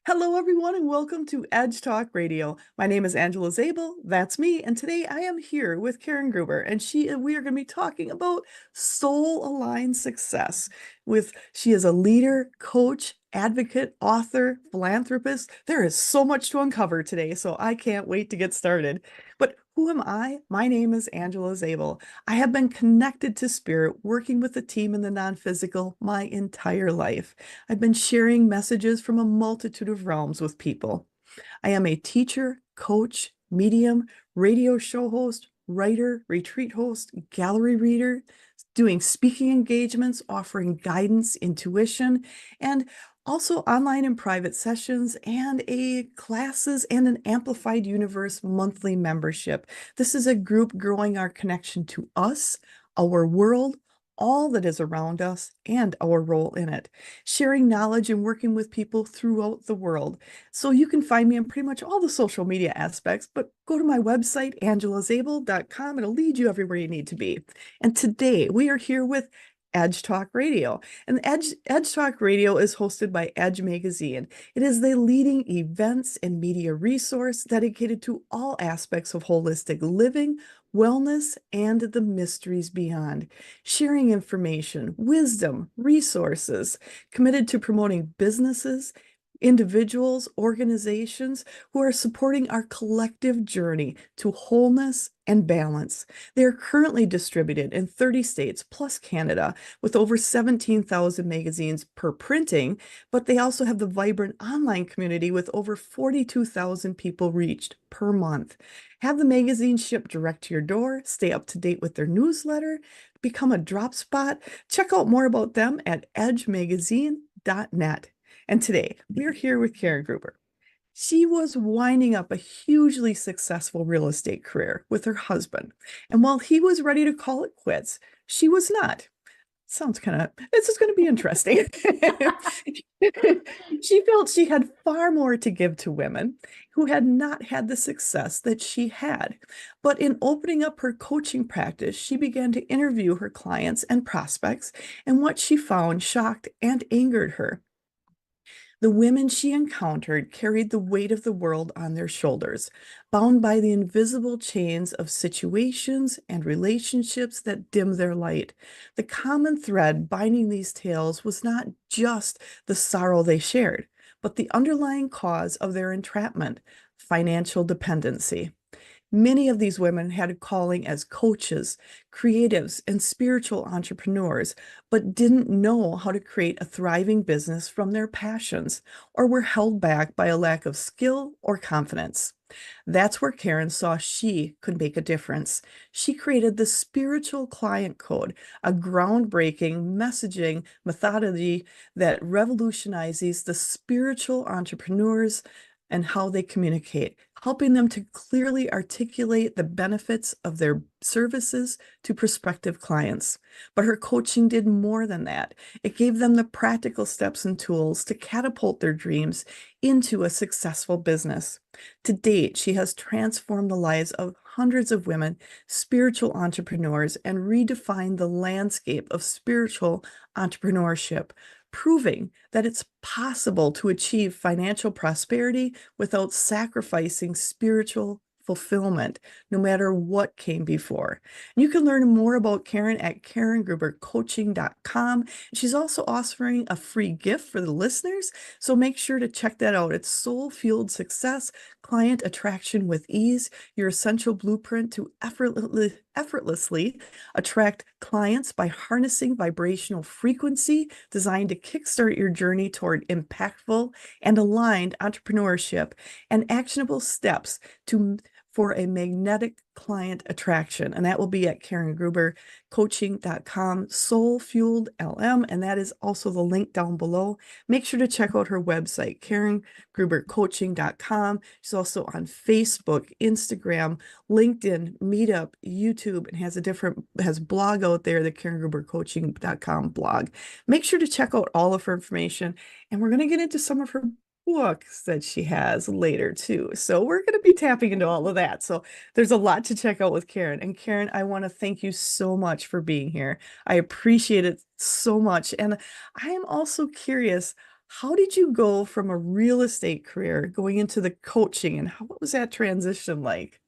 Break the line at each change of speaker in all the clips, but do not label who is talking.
Hello, everyone, and welcome to Edge Talk Radio. My name is Angela Zabel. That's me. And today I am here with Karen Gruber, and we are going to be talking about soul-aligned success. She is a leader, coach, advocate, author, philanthropist. There is so much to uncover today, so I can't wait to get started. But who am I? My name is Angela Zabel. I have been connected to spirit, working with the team in the non-physical my entire life. I've been sharing messages from a multitude of realms with people. I am a teacher, coach, medium, radio show host, writer, retreat host, gallery reader, doing speaking engagements, offering guidance, intuition, and also online and private sessions and a classes and an Amplified Universe monthly membership. This is a group growing our connection to us, our world, all that is around us, and our role in it, sharing knowledge and working with people throughout the world. So you can find me on pretty much all the social media aspects, but go to my website, angelazabel.com. It'll lead you everywhere you need to be. And today we are here with Edge Talk Radio. And Edge Talk Radio is hosted by Edge Magazine. It is the leading events and media resource dedicated to all aspects of holistic living, wellness, and the mysteries beyond, sharing information, wisdom, resources, committed to promoting businesses, individuals, organizations who are supporting our collective journey to wholeness and balance. They are currently distributed in 30 states plus Canada with over 17,000 magazines per printing, but they also have the vibrant online community with over 42,000 people reached per month. Have the magazine shipped direct to your door, stay up to date with their newsletter, become a drop spot. Check out more about them at edgemagazine.net. And today we're here with Karen Gruber. She was winding up a hugely successful real estate career with her husband. And while he was ready to call it quits, she was not. This is going to be interesting. She felt she had far more to give to women who had not had the success that she had. But in opening up her coaching practice, she began to interview her clients and prospects, and what she found shocked and angered her. The women she encountered carried the weight of the world on their shoulders, bound by the invisible chains of situations and relationships that dim their light. The common thread binding these tales was not just the sorrow they shared, but the underlying cause of their entrapment, financial dependency. Many of these women had a calling as coaches, creatives, and spiritual entrepreneurs, but didn't know how to create a thriving business from their passions, or were held back by a lack of skill or confidence. That's where Karen saw she could make a difference. She created the Spiritual Client Code, a groundbreaking messaging methodology that revolutionizes the spiritual entrepreneurs and how they communicate, helping them to clearly articulate the benefits of their services to prospective clients. But her coaching did more than that. It gave them the practical steps and tools to catapult their dreams into a successful business. To date, she has transformed the lives of hundreds of women, spiritual entrepreneurs, and redefined the landscape of spiritual entrepreneurship, proving that it's possible to achieve financial prosperity without sacrificing spiritual fulfillment, no matter what came before. You can learn more about Karen at karengrubercoaching.com. She's also offering a free gift for the listeners, so make sure to check that out. It's Soul Fueled Success, Client Attraction with Ease, your essential blueprint to effortlessly attract clients by harnessing vibrational frequency designed to kickstart your journey toward impactful and aligned entrepreneurship and actionable steps for a magnetic client attraction. And that will be at karengrubercoaching.com, Soul Fueled LM. And that is also the link down below. Make sure to check out her website, karengrubercoaching.com. She's also on Facebook, Instagram, LinkedIn, Meetup, YouTube, and has a blog out there, the karengrubercoaching.com blog. Make sure to check out all of her information. And we're going to get into some of her books that she has later too. So we're going to be tapping into all of that. So there's a lot to check out with Karen. And Karen, I want to thank you so much for being here. I appreciate it so much. And I am also curious, How did you go from a real estate career going into the coaching, and what was that transition like?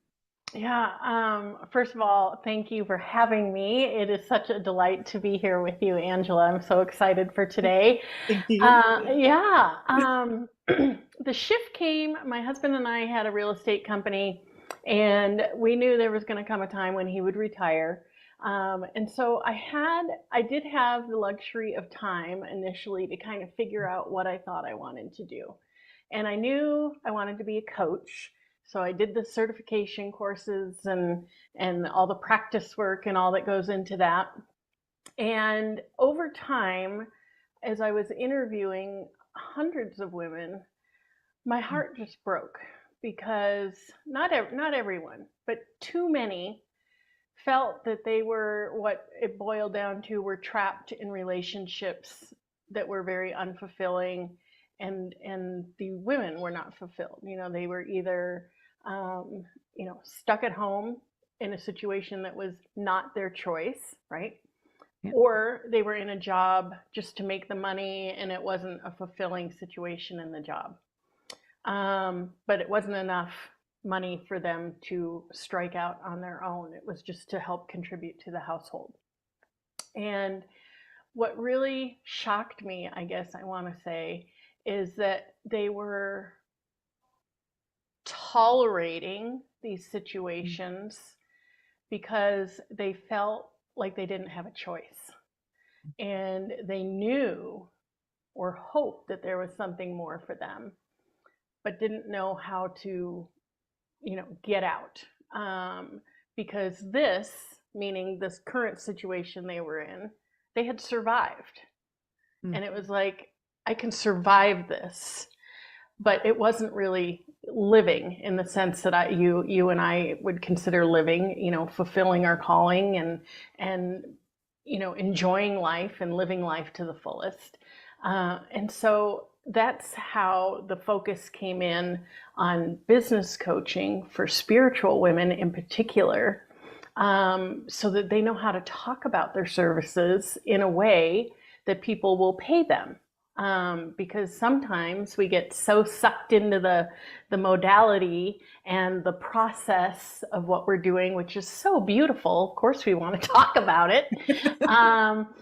Yeah, first of all, thank you for having me. It is such a delight to be here with you, Angela. I'm so excited for today.
Thank you.
Yeah, the shift came. My husband and I had a real estate company, and we knew there was going to come a time when he would retire. And so I did have the luxury of time initially to kind of figure out what I thought I wanted to do. And I knew I wanted to be a coach. So I did the certification courses and all the practice work and all that goes into that. And over time, as I was interviewing hundreds of women, my heart just broke because not everyone, but too many felt that they were what it boiled down to were trapped in relationships that were very unfulfilling, and the women were not fulfilled. They were either stuck at home in a situation that was not their choice, right?
Yeah.
Or they were in a job just to make the money and it wasn't a fulfilling situation in the job. But it wasn't enough money for them to strike out on their own. It was just to help contribute to the household. And what really shocked me, I guess I want to say, is that they were tolerating these situations because they felt like they didn't have a choice. And they knew or hoped that there was something more for them, but didn't know how to, get out. Because this, meaning this current situation they were in, they had survived.
Mm.
And it was like, I can survive this, but it wasn't really living in the sense that you and I would consider living, fulfilling our calling and enjoying life and living life to the fullest. And so that's how the focus came in on business coaching for spiritual women in particular, so that they know how to talk about their services in a way that people will pay them. Because sometimes we get so sucked into the modality and the process of what we're doing, which is so beautiful. Of course, we want to talk about it. Um,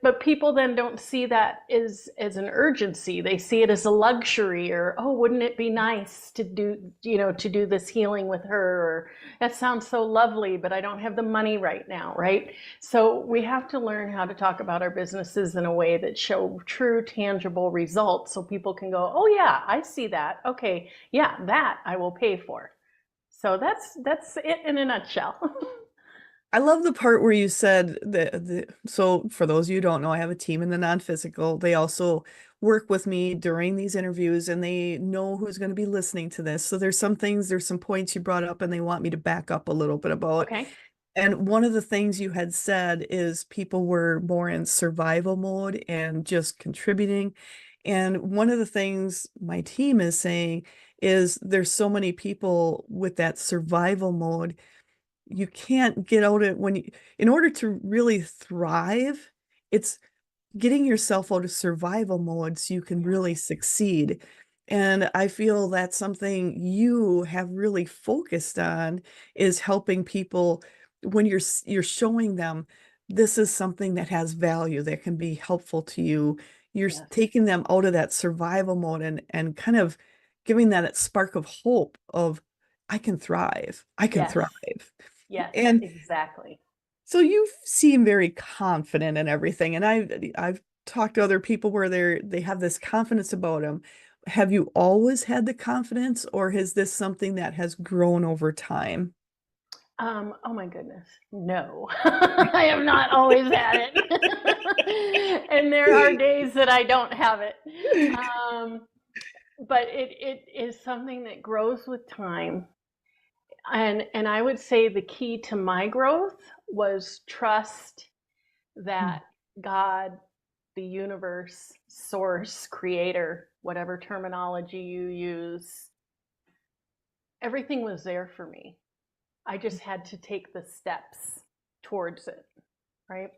but people then don't see that as an urgency. They see it as a luxury, or, oh, wouldn't it be nice to do this healing with her, or that sounds so lovely, but I don't have the money right now, right? So we have to learn how to talk about our businesses in a way that show true, tangible results, so people can go, oh yeah, I see that. Okay, yeah, that I will pay for. So that's it in a nutshell.
I love the part where you said so for those of you who don't know, I have a team in the non-physical. They also work with me during these interviews and they know who's going to be listening to this. So there's some points you brought up and they want me to back up a little bit about.
Okay.
And one of the things you had said is people were more in survival mode and just contributing. And one of the things my team is saying is there's so many people with that survival mode. You can't get out of when you, in order to really thrive, it's getting yourself out of survival mode so you can
Yeah.
really succeed. And I feel that's something you have really focused on is helping people when you're showing them this is something that has value that can be helpful to you. You're
Yes.
taking them out of that survival mode and kind of giving that spark of hope of I can thrive. I can
Yes.
thrive.
Yes.
And
Exactly.
so you seem very confident in everything, and I've talked to other people where they have this confidence about them. Have you always had the confidence, or is this something that has grown over time?
Oh my goodness. No, I have not always had it. And there are days that I don't have it. Um, but it is something that grows with time. And I would say the key to my growth was trust that God, the universe, source, creator, whatever terminology you use, everything was there for me. I just had to take the steps towards it, right?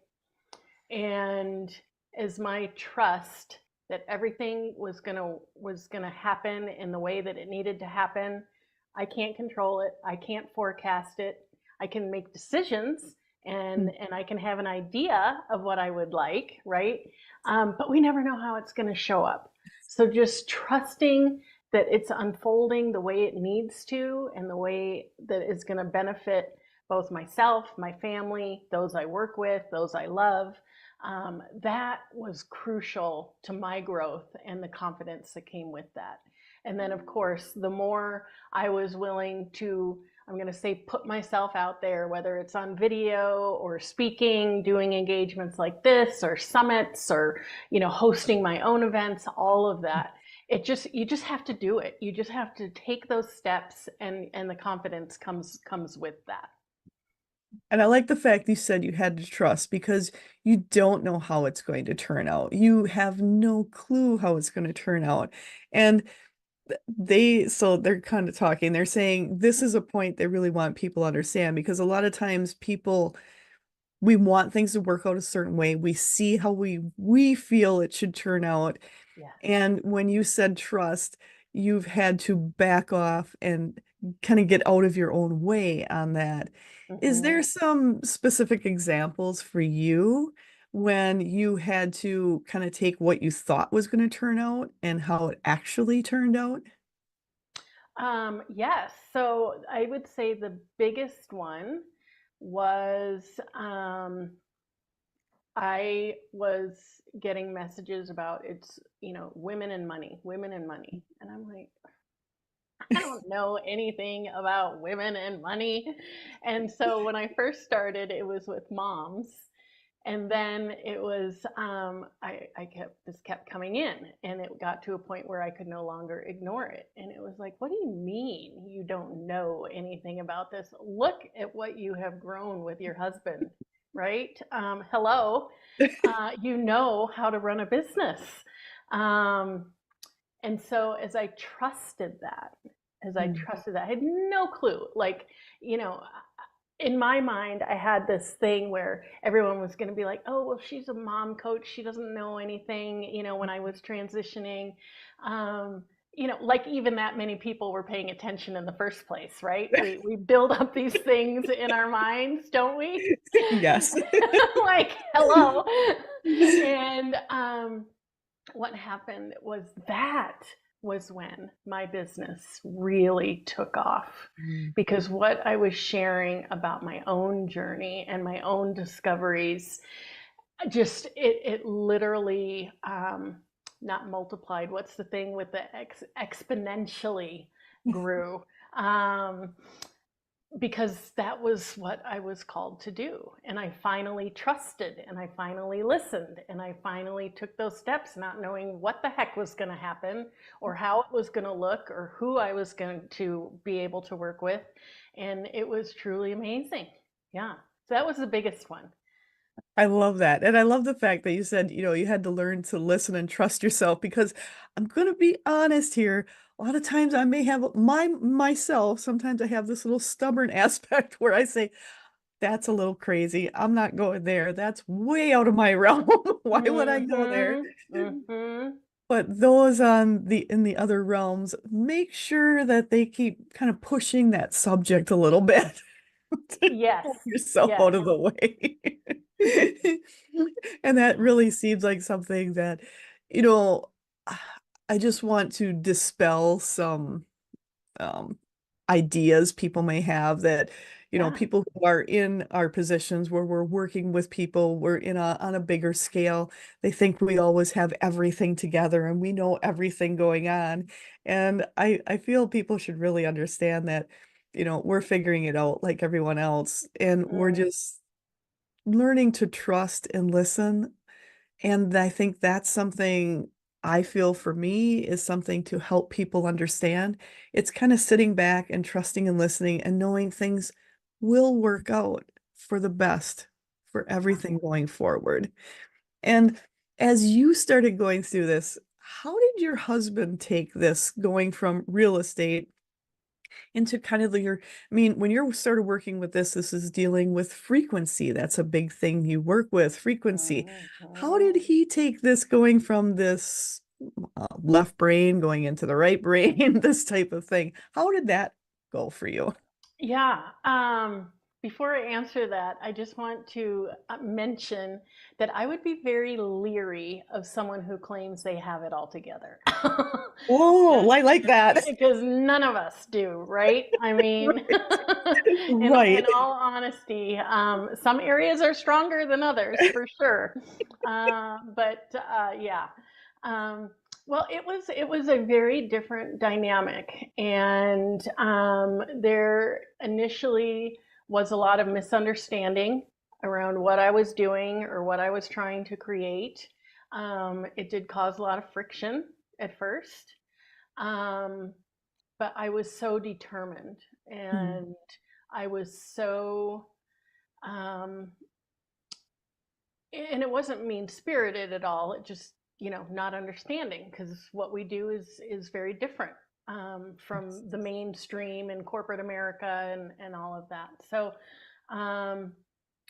And as my trust that everything was gonna happen in the way that it needed to happen. I can't control it. I can't forecast it. I can make decisions and I can have an idea of what I would like, right? But we never know how it's going to show up. So just trusting that it's unfolding the way it needs to and the way that it's going to benefit both myself, my family, those I work with, those I love. That was crucial to my growth and the confidence that came with that. And then, of course, the more I was willing to, I'm going to say, put myself out there, whether it's on video or speaking, doing engagements like this or summits or, hosting my own events, all of that. You just have to do it. You just have to take those steps and the confidence comes with that.
And I like the fact you said you had to trust because you don't know how it's going to turn out. You have no clue how it's going to turn out. And so they're kind of talking, they're saying this is a point they really want people to understand because a lot of times we want things to work out a certain way. We see how we feel it should turn out.
Yes.
And when you said trust, you've had to back off and kind of get out of your own way on that. Is
Mm-hmm.
there some specific examples for you when you had to kind of take what you thought was going to turn out and how it actually turned out?
Yes. So I would say the biggest one was I was getting messages about women and money. And I'm like, I don't know anything about women and money. And so when I first started, it was with moms. And then it was, I kept, this kept coming in and it got to a point where I could no longer ignore it. And it was like, what do you mean you don't know anything about this? Look at what you have grown with your husband, right? Hello, you know how to run a business. Um, and so as I
Mm.
trusted that, I had no clue. Like, you know, in my mind, I had this thing where everyone was going to be like, oh, well, she's a mom coach. She doesn't know anything, when I was transitioning. Like even that many people were paying attention in the first place, right? We build up these things in our minds, don't we?
Yes.
Like, hello. And what happened was when my business really took off
Mm.
because what I was sharing about my own journey and my own discoveries just it literally not multiplied, what's the thing with the exponentially grew, um, because that was what I was called to do. And I finally trusted and I finally listened and I finally took those steps, not knowing what the heck was going to happen or how it was going to look or who I was going to be able to work with. And it was truly amazing. Yeah. So that was the biggest one.
I love that. And I love the fact that you said, you had to learn to listen and trust yourself because I'm going to be honest here. A lot of times I may have myself, sometimes I have this little stubborn aspect where I say, that's a little crazy. I'm not going there. That's way out of my realm. Why would I go there?
Mm-hmm. Mm-hmm.
But those on the in the other realms, make sure that they keep kind of pushing that subject a little bit to
Yes.
pull yourself
Yes.
out of the way. And that really seems like something that, you know, I just want to dispel some um, ideas people may have that,
Yeah.
people who are in our positions where we're working with people, we're on a bigger scale. They think we always have everything together and we know everything going on. And I feel people should really understand that, we're figuring it out like everyone else, and we're
Mm.
just learning to trust and listen. And I think that's something I feel for me is something to help people understand. It's kind of sitting back and trusting and listening and knowing things will work out for the best for
Yeah.
everything going forward. And as you started going through this, how did your husband take this going from real estate into kind of I mean, when you started working with this is dealing with frequency. That's a big thing you work with, frequency. How did
Mhm.
he take this going from this left brain going into the right brain, this type of thing? How did that go for you?
Yeah. Before I answer that, I just want to mention that I would be very leery of someone who claims they have it all together.
Oh, I like that.
Because none of us do, right? I mean,
Right.
in
Right.
all honesty, some areas are stronger than others for sure. But yeah. Um, well, it was a very different dynamic, and there initially was a lot of misunderstanding around what I was doing or what I was trying to create. It did cause a lot of friction at first, um, but I was so determined,
Hmm.
and I was so um, and it wasn't mean spirited at all. It just, not understanding, because what we do is very different from the mainstream in corporate America and all of that. So um,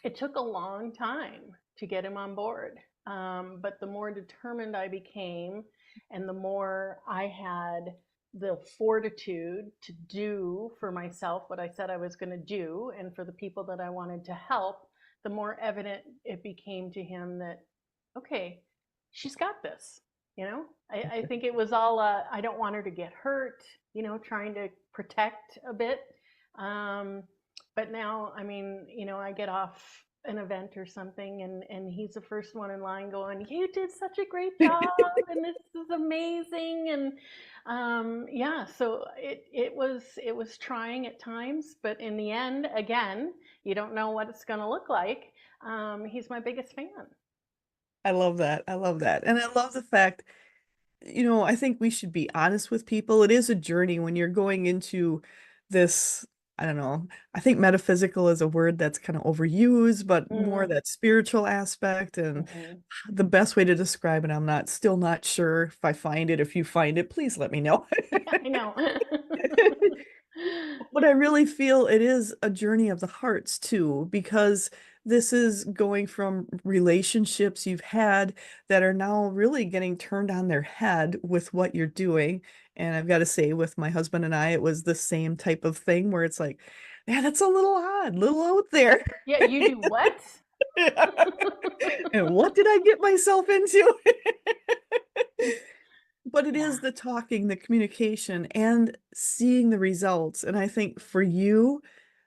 it took a long time to get him on board. But the more determined I became, and the more I had the fortitude to do for myself what I said I was going to do, and for the people that I wanted to help, the more evident it became to him that, okay, she's got this. I think it was all, I don't want her to get hurt, trying to protect a bit. Um, but now, I mean, I get off an event or something, and he's the first one in line going, "You did such a great job, and this is amazing." And yeah, so it was trying at times, but in the end, again, you don't know what it's going to look like. He's my biggest fan.
I love that. I love that. And I love the fact, I think we should be honest with people. It is a journey when you're going into this, I don't know. I think metaphysical is a word that's kind of overused, but more
Mm-hmm.
that spiritual aspect. And
Mm-hmm.
the best way to describe it, I'm still not sure if I find it. If you find it, please let me know.
Yeah, I know.
But I really feel it is a journey of the hearts too, because this is going from relationships you've had that are now really getting turned on their head with what you're doing. And I've got to say, with my husband and I, it was the same type of thing where it's like, yeah, that's a little odd, little out there.
Yeah, you do what?
And what did I get myself into? But it is
Yeah.
the talking, the communication, and seeing the results. And I think for you,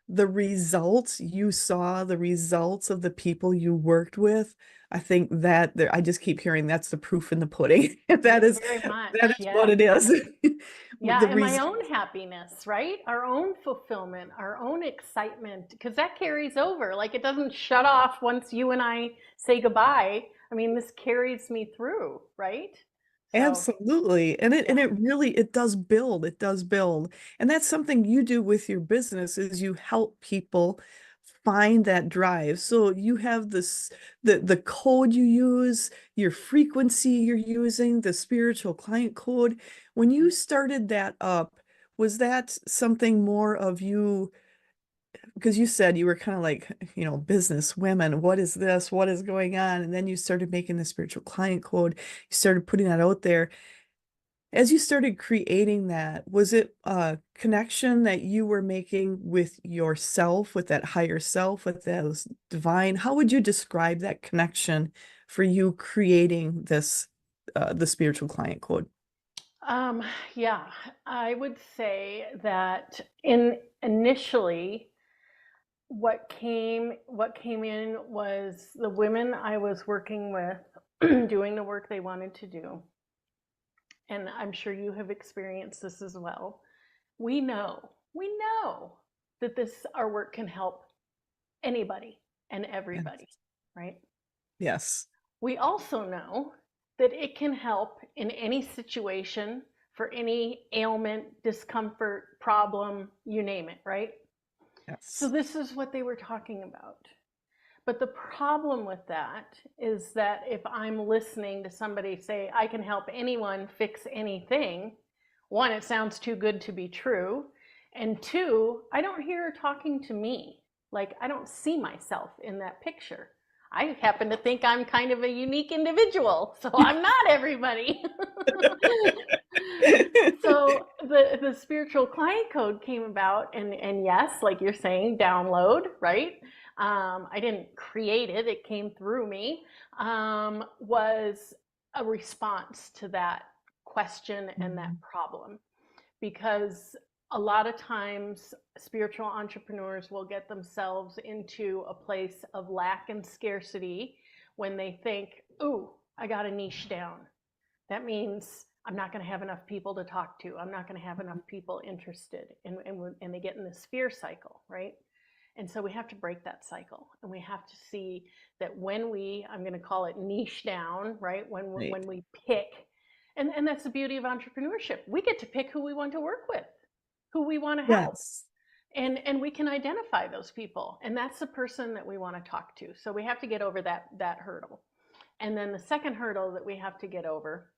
the results you saw, the results of the people you worked with, I think that there, I just keep hearing that's the proof in the pudding. That is
Very
that
much,
is what
yes.
it is.
Yeah,
The
and my
result.
own happiness, right? Our own fulfillment, our own excitement, because that carries over. Like, it doesn't shut off once you and I say goodbye. I mean, this carries me through, right? So,
Absolutely. And
yeah.
it really it does build. It does build. And that's something you do with your business is you help people find that drive. So you have the code you use, your frequency you're using, the spiritual client code. When you started that up, was that something more of you because you said you were kind of like, business women, what is this? What is going on? And then you started making the spiritual client code. You started putting that out there as you started creating that, was it a connection that you were making with yourself, with that higher self, with those divine? How would you describe that connection for you creating the spiritual client code?
Um, yeah, I would say that in initially what came in was the women I was working with doing the work they wanted to do. And I'm sure you have experienced this as well. We know that this our work can help anybody and everybody,
Yes.
right?
Yes.
We also know that it can help in any situation, for any ailment, discomfort, problem, you name it, right? So
Yes.
this is what they were talking about. But the problem with that is that if I'm listening to somebody say, I can help anyone fix anything, one, it sounds too good to be true. And two, I don't hear her talking to me. Like, I don't see myself in that picture. I happen to think I'm kind of a unique individual, so I'm not everybody. So the spiritual client code came about, and yes, like you're saying, download, right? I didn't create it; it came through me. Was a response to that question and that
Mhm.
problem, because a lot of times spiritual entrepreneurs will get themselves into a place of lack and scarcity when they think, "Ooh, I got a niche down. That means I'm not going to have enough people to talk to. I'm not going to have enough people interested." And they get in this fear cycle, right? And so we have to break that cycle, and we have to see that when I'm going to call it niche down, right?
Right.
When we pick, and that's the beauty of entrepreneurship. We get to pick who we want to work with, who we want to help.
Yes.
And we can identify those people. And that's the person that we want to talk to. So we have to get over that hurdle. And then the second hurdle that we have to get over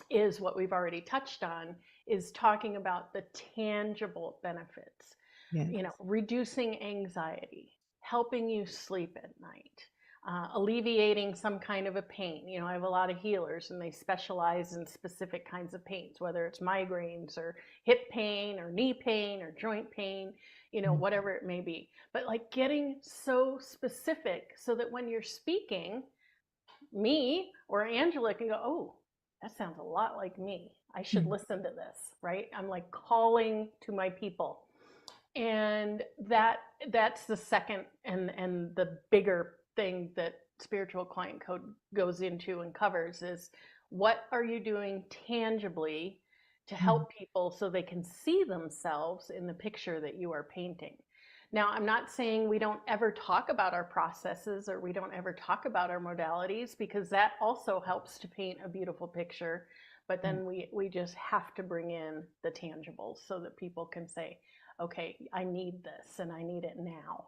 is what we've already touched on, is talking about the tangible benefits,
Yes.
reducing anxiety, helping you sleep at night, alleviating some kind of a pain. I have a lot of healers, and they specialize in specific kinds of pains, whether it's migraines or hip pain or knee pain or joint pain,
Mhm.
whatever it may be. But like getting so specific so that when you're speaking, me or Angela can go, "Oh, that sounds a lot like me. I should
Mhm.
listen to this," right? I'm like calling to my people. And that's the second and the bigger thing that spiritual client code goes into and covers is, what are you doing tangibly to
Mhm.
help people so they can see themselves in the picture that you are painting. Now, I'm not saying we don't ever talk about our processes or we don't ever talk about our modalities, because that also helps to paint a beautiful picture. But
Right.
then we just have to bring in the tangibles so that people can say, okay, I need this and I need it now.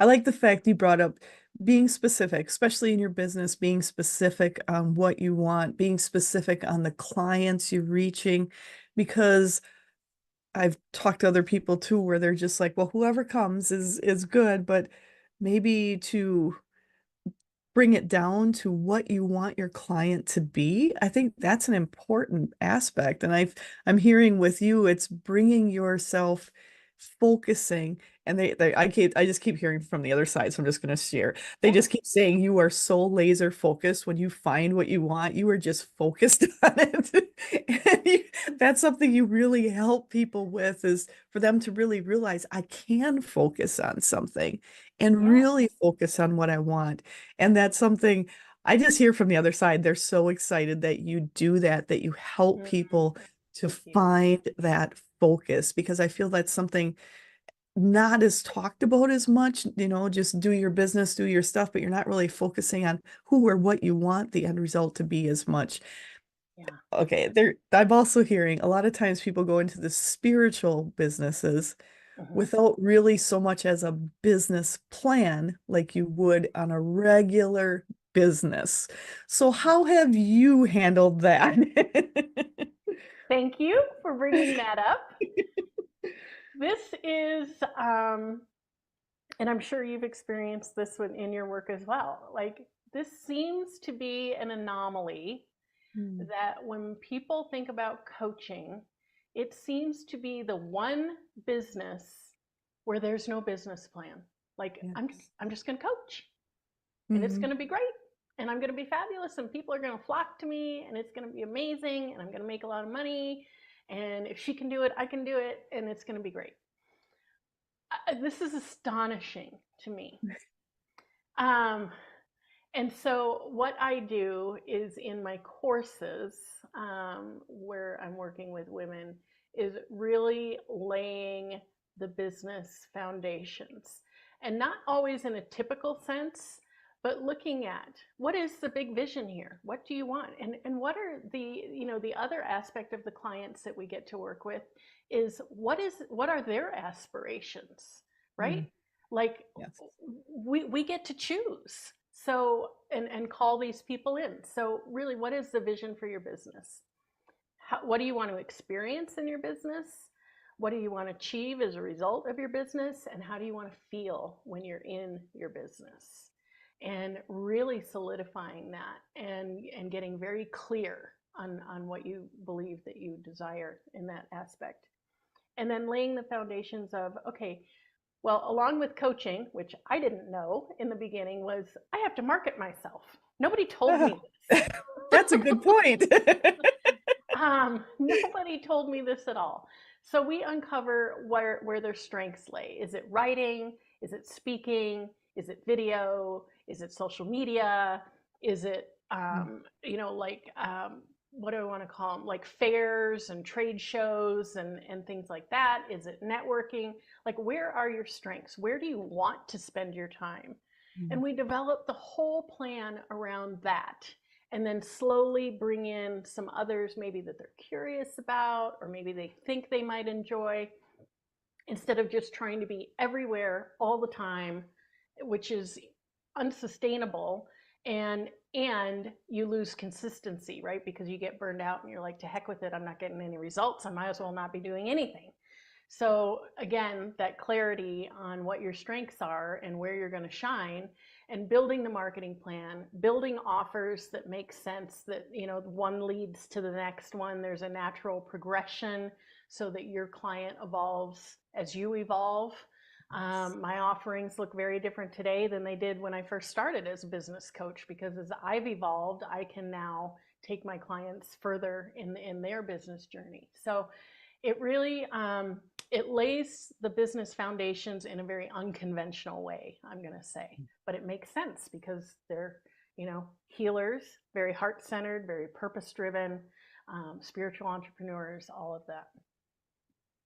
I like the fact you brought up being specific, especially in your business, being specific on what you want, being specific on the clients you're reaching, because I've talked to other people too where they're just like, well, whoever comes is good, but maybe to bring it down to what you want your client to be. I think that's an important aspect. And I'm hearing with you, it's bringing yourself focusing. And I just keep hearing from the other side, so I'm just going to share. They
Yeah.
just keep saying you are so laser focused. When you find what you want, you are just focused on it. And that's something you really help people with, is for them to really realize I can focus on something and
Yeah.
really focus on what I want. And that's something I just hear from the other side. They're so excited that you do that, that you help
Mm,
people to
thank you.
find that focus, because I feel that's something not as talked about as much, just do your business, do your stuff, but you're not really focusing on who or what you want the end result to be as much.
Yeah.
Okay, I'm also hearing a lot of times people go into the spiritual businesses
Hmm.
without really so much as a business plan like you would on a regular business. So how have you handled that?
Thank you for bringing that up. This is, and I'm sure you've experienced this in your work as well. Like, this seems to be an anomaly,
Hmm.
that when people think about coaching, it seems to be the one business where there's no business plan. Like,
Yes.
I'm just going to coach, and it's
Hmm.
going to be great, and I'm going to be fabulous, and people are going to flock to me, and it's going to be amazing, and I'm going to make a lot of money, and if she can do it, I can do it, and it's going to be great. This is astonishing to me. Um, and so, what I do is in my courses, where I'm working with women, is really laying the business foundations. And not always in a typical sense, but looking at what is the big vision here? What do you want? And what are the other aspect of the clients that we get to work with is, what are their aspirations, right?
Mm.
Like,
Yes.
we get to choose. So, and call these people in. So really, what is the vision for your business? What do you want to experience in your business? What do you want to achieve as a result of your business? And how do you want to feel when you're in your business? And really solidifying that and getting very clear on what you believe that you desire in that aspect. And then laying the foundations of, okay, well, along with coaching, which I didn't know in the beginning, was I have to market myself. Nobody told me this.
That's a good point.
Nobody told me this at all. So we uncover where their strengths lay. Is it writing? Is it speaking? Is it video? Is it social media? Is it, what do I want to call them? Like fairs and trade shows and things like that? Is it networking? Like, where are your strengths? Where do you want to spend your time? And we develop the whole plan around that, and then slowly bring in some others maybe that they're curious about, or maybe they think they might enjoy, instead of just trying to be everywhere all the time, which is unsustainable. And you lose consistency, right? Because you get burned out and you're like, to heck with it, I'm not getting any results, I might as well not be doing anything. So again, that clarity on what your strengths are and where you're going to shine, and building the marketing plan, building offers that make sense, that, one leads to the next one. There's a natural progression so that your client evolves as you evolve. My offerings look very different today than they did when I first started as a business coach, because as I've evolved, I can now take my clients further in their business journey. So it really it lays the business foundations in a very unconventional way, I'm going to say, but it makes sense because they're, healers, very heart-centered, very purpose-driven, spiritual entrepreneurs, all of that.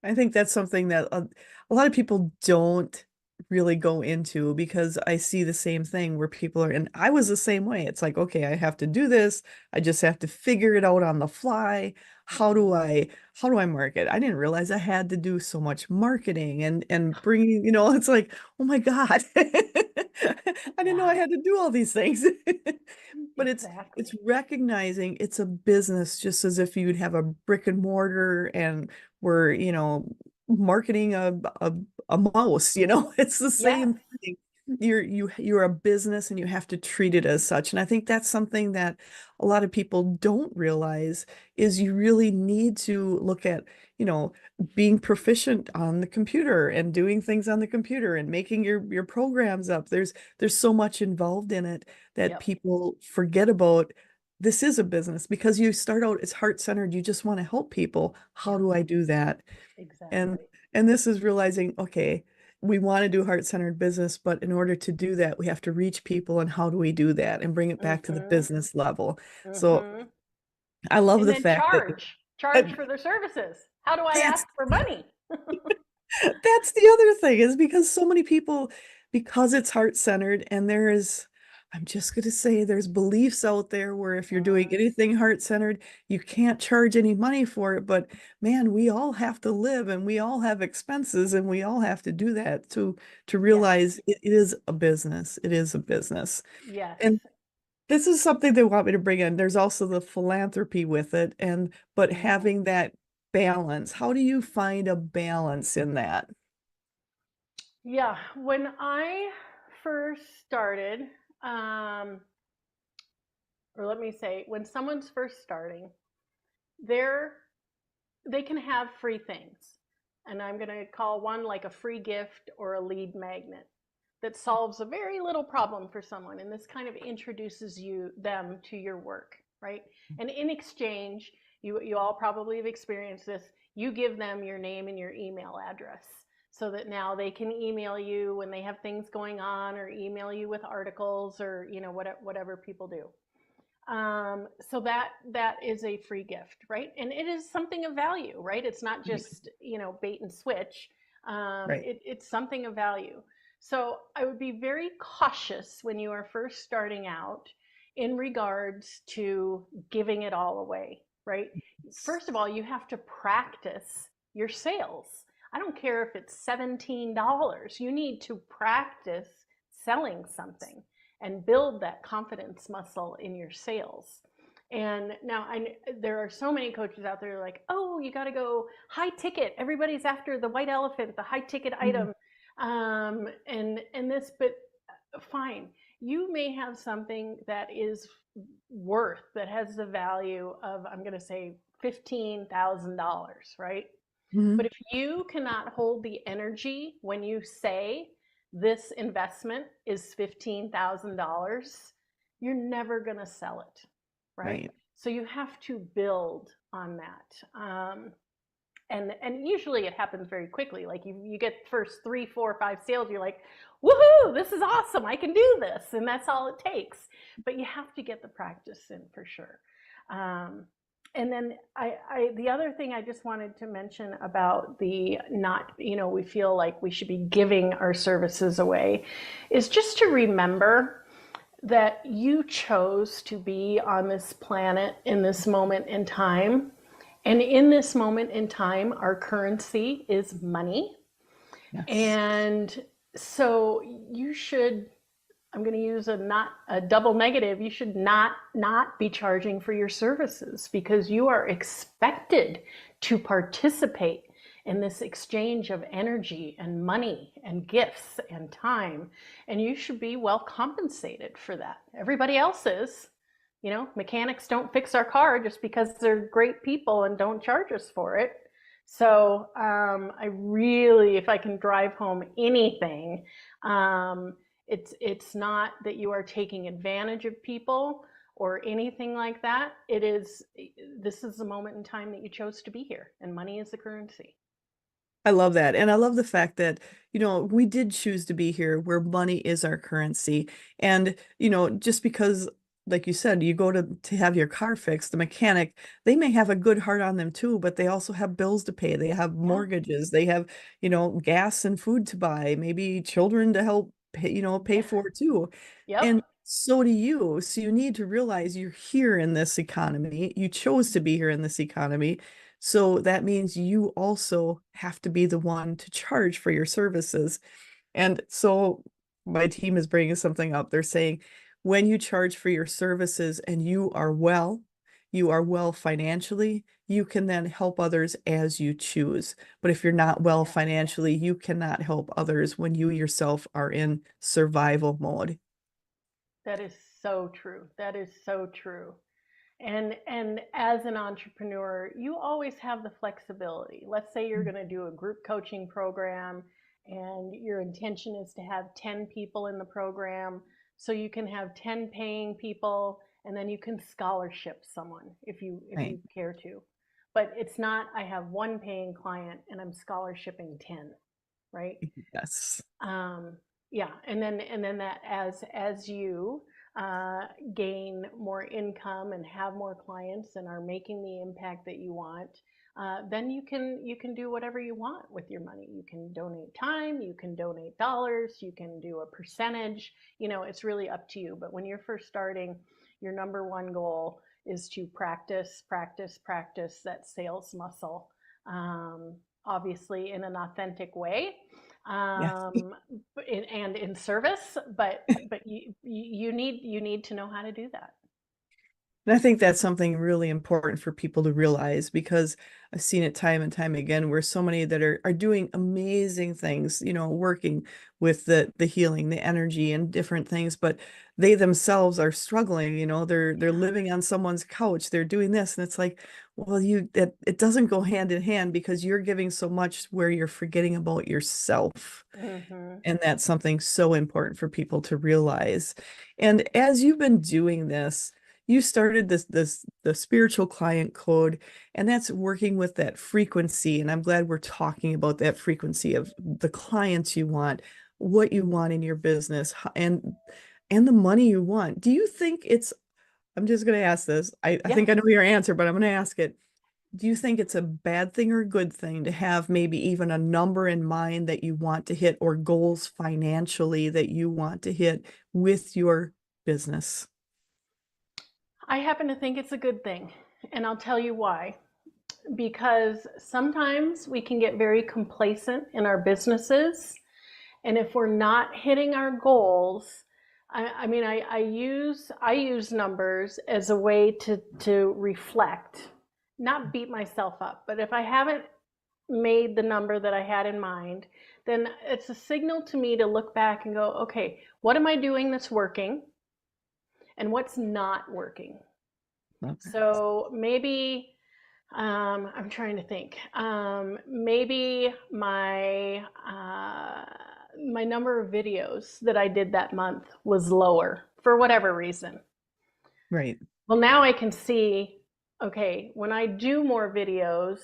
I think that's something that a lot of people don't really go into, because I see the same thing where people are, and I was the same way. It's like, okay, I have to do this. I just have to figure it out on the fly. How do I market? I didn't realize I had to do so much marketing and bringing, it's like, oh my God. I didn't know I
Yeah,
had to do all these things. But it's
exactly.
recognizing it's a business, just as if you'd have a brick and mortar and we're, marketing a mouse, it's the
Yes.
same thing. You're a business and you have to treat it as such. And I think that's something that a lot of people don't realize, is you really need to look at, being proficient on the computer and doing things on the computer and making your programs up. There's so much involved in it that
Yep.
people forget about. This is a business, because you start out as heart-centered, you just want to help people. How
Yep.
do I do that? And
Exactly.
and this is realizing, okay, we want to do heart-centered business, but in order to do that, we have to reach people, and how do we do that and bring it back to the
Mm-hmm.
business level? So
Mm-hmm.
I love
And
the
then
fact that
charge for their services. How do I
that's
ask for money?
that's the other thing, is because so many people, because it's heart-centered, and I'm just going to say, there's beliefs out there where if you're doing anything heart-centered, you can't charge any money for it. But man, we all have to live, and we all have expenses, and we all have to do that to
Yes.
realize it is a business. It is a business.
Yes.
And this is something they want me to bring in. There's also the philanthropy with it, but
Mm-hmm.
having that balance. How do you find a balance in that?
Yeah. When I first started, um, or let me say, when someone's first starting, they're they can have free things. And I'm going to call one like a free gift or a lead magnet that solves a very little problem for someone. And this kind of introduces them to your work, right? And in exchange, you all probably have experienced this. You give them your name and your email address so that now they can email you when they have things going on, or email you with articles, or whatever people do. So that is a free gift, right? And it is something of value, right? It's not just bait and switch.
Right.
It's something of value. So I would be very cautious when you are first starting out in regards to giving it all away, right? First of all, you have to practice your sales. I don't care if it's $17. You need to practice selling something and build that confidence muscle in your sales. And now there are so many coaches out there like, oh, you got to go high ticket. Everybody's after the white elephant, the high ticket
Mhm.
item, and this. But fine, you may have something that is worth, that has the value of, I'm going to say, $15,000, right? But
Mhm.
if you cannot hold the energy when you say this investment is $15,000, you're never going to sell it, right?
Right.
So you have to build on that. And usually it happens very quickly. Like you get first 3, 4, 5 sales, you're like, woohoo, this is awesome, I can do this, and that's all it takes. But you have to get the practice in for sure. Um, and then the other thing I just wanted to mention about the not, we feel like we should be giving our services away, is just to remember that you chose to be on this planet in this moment in time. And in this moment in time, our currency is money.
Yes.
And so you should, I'm going to use a not a double negative, you should not be charging for your services, because you are expected to participate in this exchange of energy and money and gifts and time, and you should be well compensated for that. Everybody else is. Mechanics don't fix our car just because they're great people and don't charge us for it. So I really, if I can drive home anything, um, it's not that you are taking advantage of people or anything like that. This is the moment in time that you chose to be here, and money is the currency.
I love that. And I love the fact that, we did choose to be here where money is our currency. And, just because, like you said, you go to have your car fixed, the mechanic, they may have a good heart on them too, but they also have bills to pay. They have
Yeah.
mortgages, they have, gas and food to buy, maybe children to help pay, pay
Yeah.
for too. And
Yep.
so do you. So you need to realize you're here in this economy. You chose to be here in this economy. So that means you also have to be the one to charge for your services. And so my team is bringing something up. They're saying when you charge for your services and you are well financially, you can then help others as you choose. But if you're not well
Yeah.
financially, you cannot help others when you yourself are in survival mode.
That is so true. That is so true. And as an entrepreneur, you always have the flexibility. Let's say you're going to do a group coaching program, and your intention is to have 10 people in the program, so you can have 10 paying people, and then you can scholarship someone if
Right.
you care to. But it's not, I have one paying client and I'm scholarshiping 10, right?
Yes.
Um, yeah, and then that, as you uh, gain more income and have more clients and are making the impact that you want, then you can do whatever you want with your money. You can donate time, you can donate dollars, you can do a percentage. It's really up to you. But when you're first starting, your number one goal is to practice, practice, practice that sales muscle. Um, Obviously in an authentic way,
Yeah.
and in service, but you need to know how to do that.
And I think that's something really important for people to realize because I've seen it time and time again where so many that are doing amazing things, working with the healing, the energy and different things, but they themselves are struggling, they're
Yeah.
living on someone's couch, they're doing this, and it's like, well, that it doesn't go hand in hand because you're giving so much where you're forgetting about yourself.
Hmm.
And that's something so important for people to realize. And as you've been doing this, you started the spiritual client code, and that's working with that frequency. And I'm glad we're talking about that frequency of the clients you want, what you want in your business, and the money you want. Do you think I'm just going to ask this. I
Yeah.
think I know your answer, but I'm going to ask it. Do you think it's a bad thing or a good thing to have maybe even a number in mind that you want to hit or goals financially that you want to hit with your business?
I happen to think it's a good thing, and I'll tell you why. Because sometimes we can get very complacent in our businesses, and if we're not hitting our goals, I use numbers as a way to reflect, not beat myself up. But if I haven't made the number that I had in mind, then it's a signal to me to look back and go, okay, what am I doing that's working and what's not working?
Love that.
So maybe I'm trying to think. Maybe my number of videos that I did that month was lower for whatever reason.
Right.
Well, now I can see, okay, when I do more videos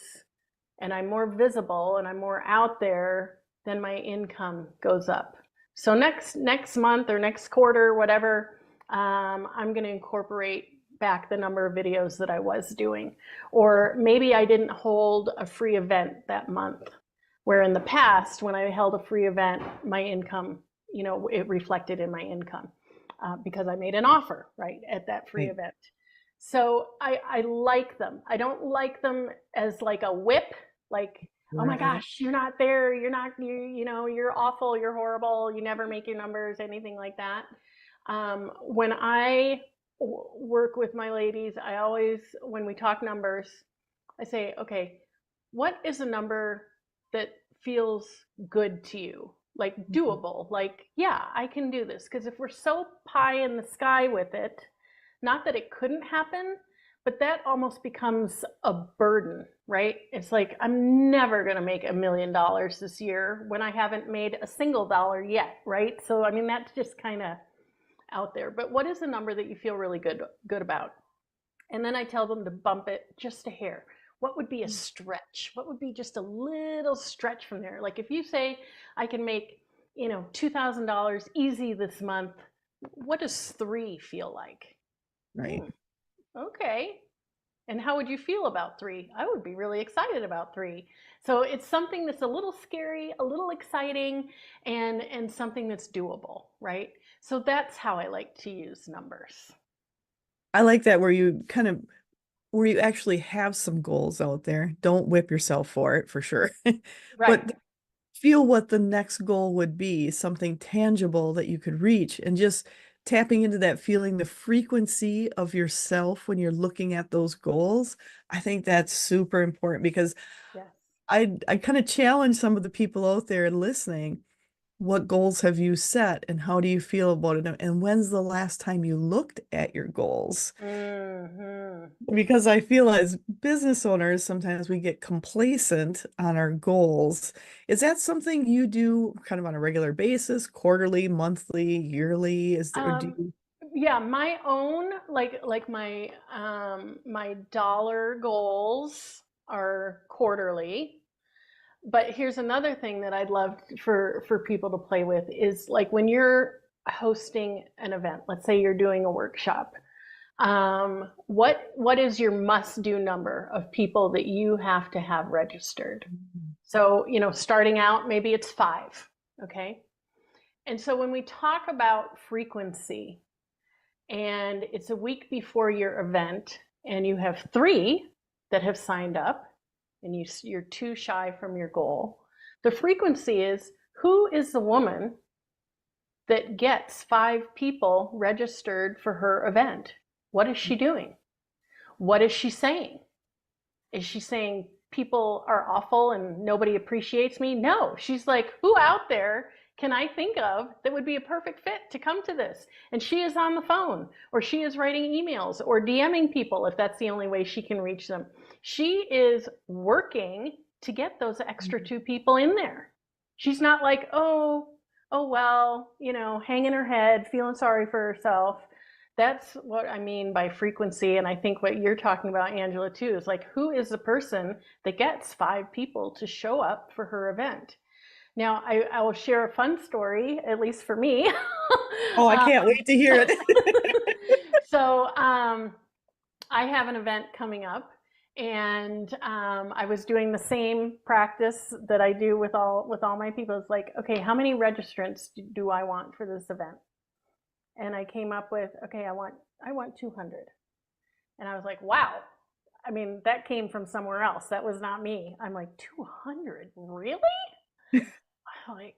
and I'm more visible and I'm more out there, then my income goes up. So next month or next quarter, whatever, I'm going to incorporate back the number of videos that I was doing. Or maybe I didn't hold a free event that month, where in the past, when I held a free event, my income, it reflected in my income because I made an offer, right, at that free
Right.
event. So I like them. I don't like them as like a whip, like, oh my
Right.
gosh, you're not there, you're awful, you're horrible, you never make your numbers, anything like that. When I work with my ladies, I always, when we talk numbers, I say, okay, what is a number that feels good to you? Like
Mhm.
doable, like, yeah, I can do this. Because if we're so pie in the sky with it, not that it couldn't happen, but that almost becomes a burden, right? It's like, I'm never going to make $1 million this year when I haven't made a single dollar yet, right? So, I mean, that's just kind of out there. But what is a number that you feel really good about? And then I tell them to bump it just a hair. What would be a stretch? What would be just a little stretch from there? Like if you say I can make, $2,000 easy this month, what does three feel like?
Right.
Hmm, okay. And how would you feel about three? I would be really excited about three. So it's something that's a little scary, a little exciting, and something that's doable, right? So that's how I like to use numbers.
I like that where you actually have some goals out there. Don't whip yourself for it, for sure.
Right.
But feel what the next goal would be, something tangible that you could reach, and just tapping into that feeling, the frequency of yourself when you're looking at those goals. I think that's super important because
Yes.
I kind of challenge some of the people out there listening. What goals have you set and how do you feel about it? And when's the last time you looked at your goals?
Hmm.
Because I feel as business owners, sometimes we get complacent on our goals. Is that something you do kind of on a regular basis, quarterly, monthly, yearly? Is there, do
Um,
you?
yeah, my own like my dollar goals are quarterly. But here's another thing that I'd love for people to play with is like when you're hosting an event, let's say you're doing a workshop. What is your must do number of people that you have to have registered? So, starting out, maybe it's five. Okay. And so when we talk about frequency and it's a week before your event and you have three that have signed up and you're too shy from your goal, the frequency is, who is the woman that gets five people registered for her event? What is she doing? What is she saying? Is she saying people are awful and nobody appreciates me? No, she's like, who out there can I think of that would be a perfect fit to come to this? And she is on the phone, or she is writing emails or DMing people if that's the only way she can reach them. She is working to get those extra two people in there. She's not like, oh well, hanging her head, feeling sorry for herself. That's what I mean by frequency. And I think what you're talking about, Angela, too, is like, who is the person that gets five people to show up for her event? Now, I will share a fun story, at least for me.
Oh, I
uh,
can't wait to hear it.
so I have an event coming up, and I was doing the same practice that I do with all my people. It's like, okay, how many registrants do I want for this event? And I came up with, okay, I want 200. And I was like, wow. I mean, that came from somewhere else. That was not me. I'm like, 200? Really? I'm like,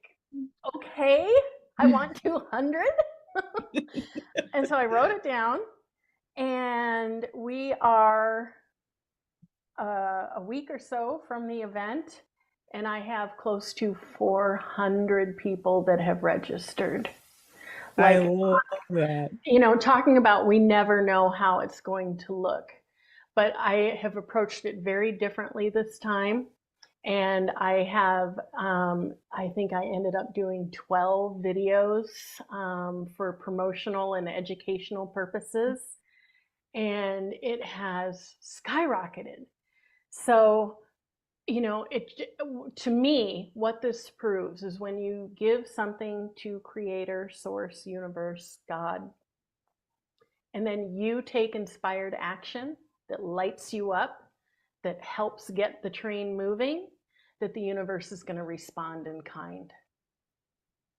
okay, I want 200. And so I wrote it down, and we are a week or so from the event, and I have close to 400 people that have registered.
I
Like,
love that.
talking about we never know how it's going to look, but I have approached it very differently this time. And I think I ended up doing 12 videos for promotional and educational purposes, and it has skyrocketed. So, it to me, what this proves is when you give something to Creator, Source, Universe, God, and then you take inspired action that lights you up, that helps get the train moving, that the universe is going to respond in kind.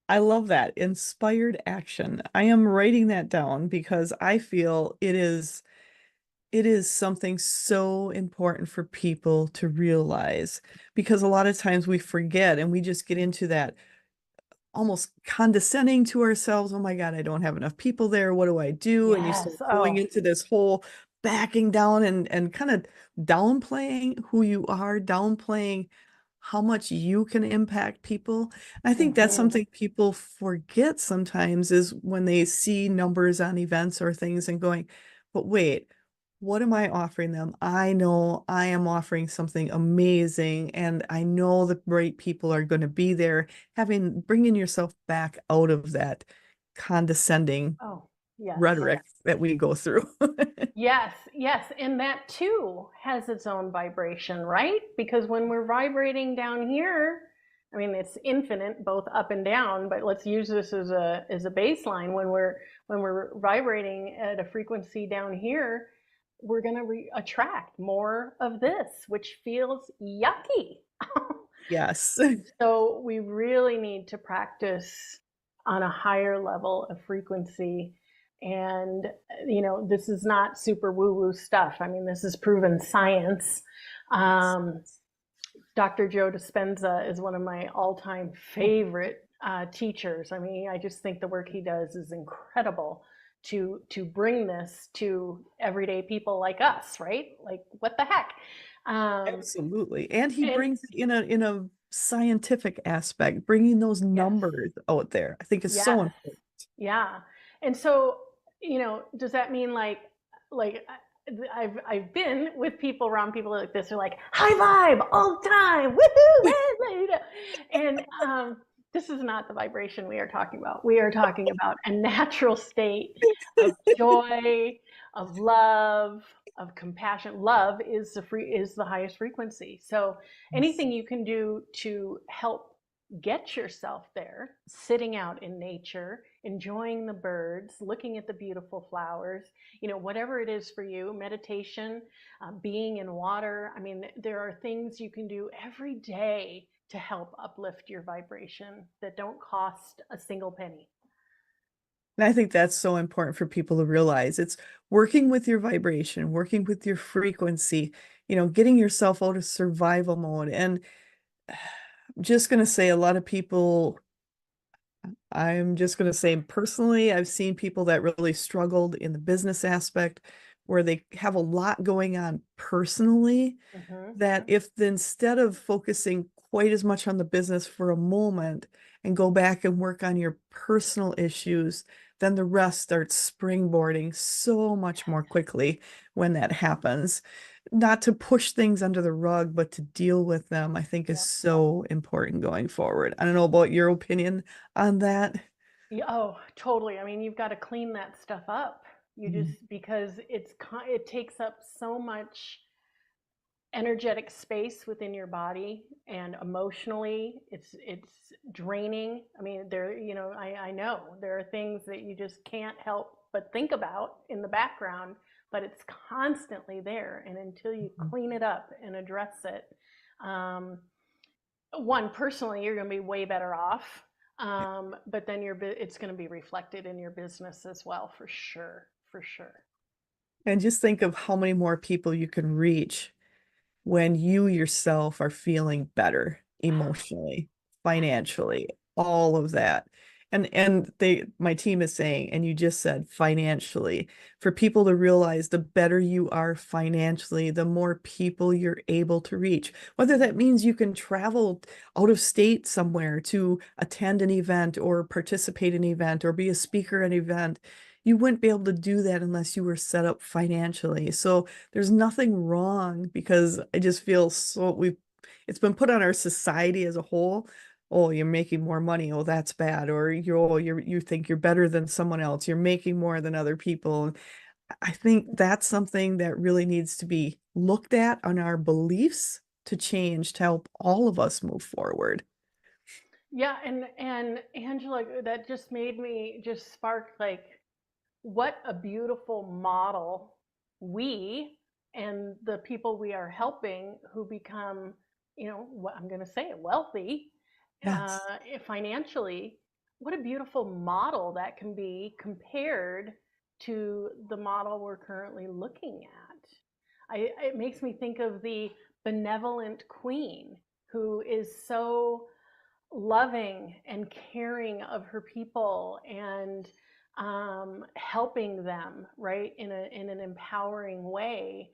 I love that. Inspired action. I am writing that down because I feel it is something so important for people to realize because a lot of times we forget and we just get into that almost condescending to ourselves. Oh my God, I don't have enough people there. What do I do? And you start
Yes.
going
Oh,
into this whole backing down and kind of downplaying who you are, downplaying how much you can impact people. And I think that's
mm-hmm.
something people forget sometimes is when they see numbers on events or things and going, but wait, what am I offering them? I know I am offering something amazing, and I know the right people are going to be there. Bringing yourself back out of that condescending
Oh, yes.
rhetoric that we go through.
Yes, yes. And that too has its own vibration, right? Because when we're vibrating down here, I mean it's infinite both up and down, but let's use this as a baseline. When we're vibrating at a frequency down here, we're going to attract more of this, which feels yucky.
Yes.
So we really need to practice on a higher level of frequency. And, this is not super woo woo stuff. I mean, this is proven science. Um, Dr. Joe Dispenza is one of my all time favorite teachers. I mean, I just think the work he does is incredible to bring this to everyday people like us, right? Like, what the heck? Um,
Absolutely. And he
and
brings it in a scientific aspect, bringing those
yes,
numbers out there. I think is so
yes.
important.
Yeah. And so, does that mean like I've been with people around people like this who are like high vibe all the time, woohoo, and this is not the vibration we are talking about. We are talking about a natural state of joy, of love, of compassion. Love is the highest frequency. So
Yes.
anything you can do to help get yourself there, sitting out in nature, enjoying the birds, looking at the beautiful flowers, whatever it is for you, meditation, being in water. I mean, there are things you can do every day to help uplift your vibration that don't cost a single penny.
And I think that's so important for people to realize. It's working with your vibration, working with your frequency, getting yourself out of survival mode. And I'm just going to say a lot of people, I'm just going to say personally, I've seen people that really struggled in the business aspect where they have a lot going on personally
Mm-hmm.
that if instead of focusing quite as much on the business for a moment and go back and work on your personal issues, then the rest starts springboarding so much more quickly when that happens. Not to push things under the rug, but to deal with them, I think is
Yeah.
so important going forward. I don't know about your opinion on that.
Yeah, oh, totally. I mean, you've got to clean that stuff up. You
Mhm.
just because it takes up so much energetic space within your body, and emotionally it's draining. I mean, I know there are things that you just can't help but think about in the background, but it's constantly there, and until you clean it up and address it, um, one, personally you're going to be way better off, but then it's going to be reflected in your business as well, for sure, for sure.
And just think of how many more people you can reach when you yourself are feeling better emotionally, financially, all of that. And my team is saying, and you just said financially, for people to realize the better you are financially, the more people you're able to reach. Whether that means you can travel out of state somewhere to attend an event or participate in an event or be a speaker at an event, you wouldn't be able to do that unless you were set up financially. So there's nothing wrong, because I just feel so we've it's been put on our society as a whole. Oh, you're making more money. Oh, that's bad. Or you think you're better than someone else. You're making more than other people. I think that's something that really needs to be looked at on our beliefs to change to help all of us move forward.
Yeah, and Angela, that just made me just spark like what a beautiful model we and the people we are helping who become, what I'm going to say, wealthy uh,
Yes.
financially. What a beautiful model that can be compared to the model we're currently looking at. It makes me think of the benevolent queen who is so loving and caring of her people and helping them, right, in an empowering way,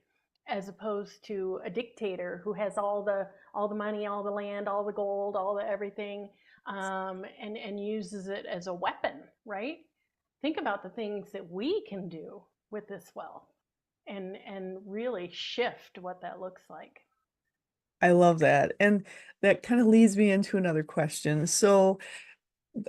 as opposed to a dictator who has all the money, all the land, all the gold, all the everything, and uses it as a weapon, right? Think about the things that we can do with this wealth and really shift what that looks like.
I love that. And that kind of leads me into another question. So,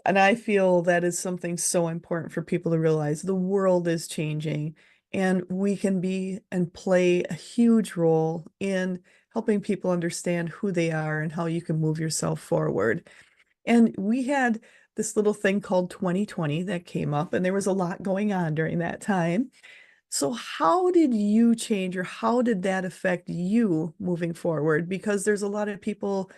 and I feel that is something so important for people to realize the world is changing, and we can be and play a huge role in helping people understand who they are and how you can move yourself forward. And we had this little thing called 2020 that came up, and there was a lot going on during that time. So, how did you change, or how did that affect you moving forward? Because there's a lot of people,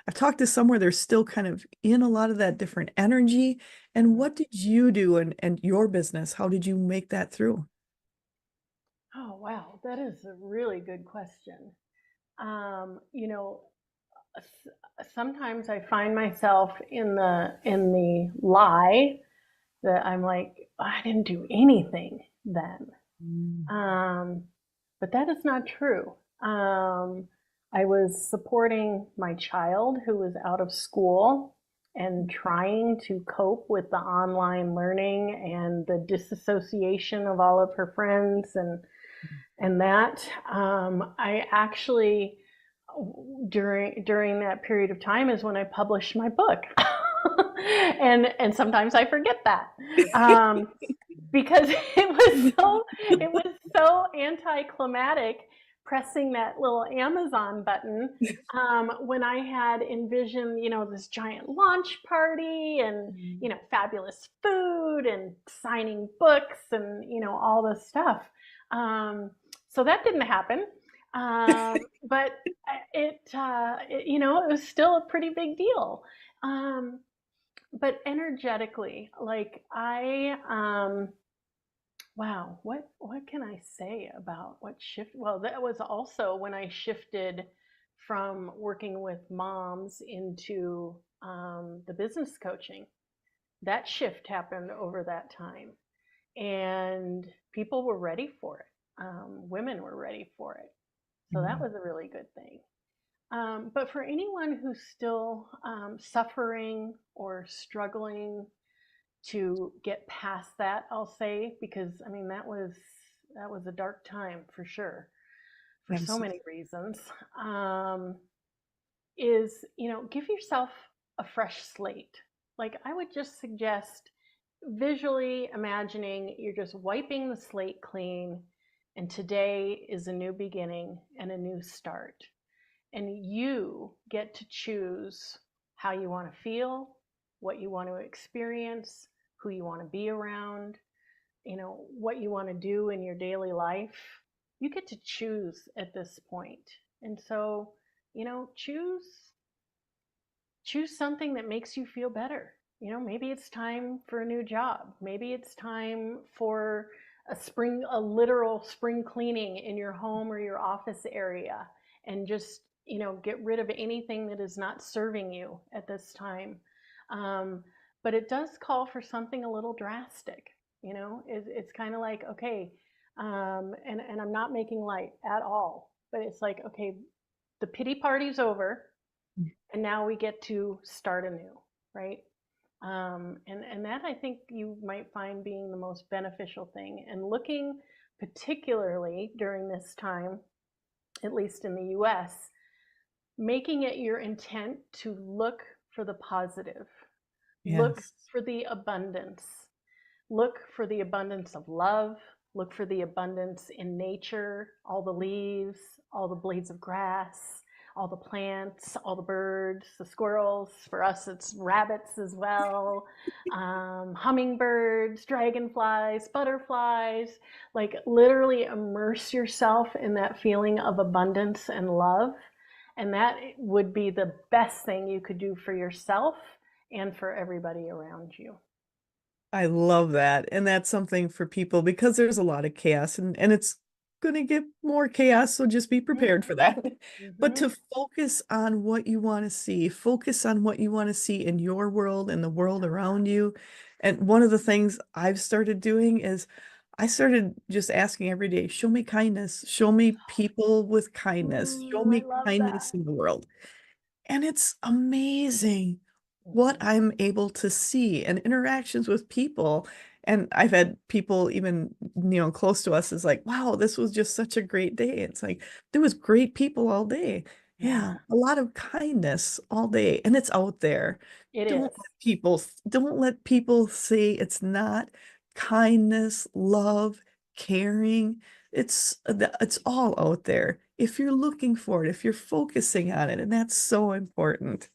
I've talked to some where they're still kind of in a lot of that different energy. And what did you do and your business? How did you make that through?
Oh, wow, that is a really good question. You know, sometimes I find myself in the lie that I'm like, I didn't do anything then.
Mm.
Um, but that is not true. I was supporting my child who was out of school and trying to cope with the online learning and the disassociation of all of her friends and that. I actually during that period of time is when I published my book. And sometimes I forget that. Um, because it was so anticlimactic pressing that little Amazon button when I had envisioned, this giant launch party and, fabulous food and signing books and, all this stuff. So that didn't happen. But it was still a pretty big deal. Um, but energetically, like wow, what can I say about what shift? Well, that was also when I shifted from working with moms into the business coaching. That shift happened over that time, and people were ready for it. Women were ready for it, so that
Mm.
was a really good thing. But for anyone who's still suffering or struggling to get past that, I'll say, because I mean that was a dark time for sure, for so
Absolutely.
many reasons. Um, is give yourself a fresh slate. Like I would just suggest visually imagining you're just wiping the slate clean, and today is a new beginning and a new start, and you get to choose how you want to feel, what you want to experience, who you want to be around, what you want to do in your daily life. You get to choose at this point. And so, choose something that makes you feel better. Maybe it's time for a new job. Maybe it's time for a literal spring cleaning in your home or your office area, and just, get rid of anything that is not serving you at this time. Um, but it does call for something a little drastic. It's kind of like, okay, and I'm not making light at all, but it's like, okay, the pity party's over, and now we get to start anew, right? And that I think you might find being the most beneficial thing. And looking particularly during this time, at least in the US, making it your intent to look for the positive, look
Yes.
for the abundance, look for the abundance of love, look for the abundance in nature, all the leaves, all the blades of grass, all the plants, all the birds, the squirrels. For us, it's rabbits as well, hummingbirds, dragonflies, butterflies. Like literally immerse yourself in that feeling of abundance and love. And that would be the best thing you could do for yourself and for everybody around you.
I love that. And that's something for people because there's a lot of chaos and it's going to get more chaos. So just be prepared for that. But
Mm-hmm.
to focus on what you want to see, focus on what you want to see in your world and the world around you. And one of the things I've started doing is I started just asking every day, show me kindness, show me people with kindness, show
I
me
love
kindness
that.
in the world. And it's amazing what
Mm-hmm.
I'm able to see and interactions with people. And I've had people even, close to us is like, wow, this was just such a great day. It's like there was great people all day.
Yeah,
Yeah, a lot of kindness all day. And it's out there.
it
Don't
is.
let people don't let people say it's not kindness, love, caring. It's all out there if you're looking for it, if you're focusing on it, and that's so important.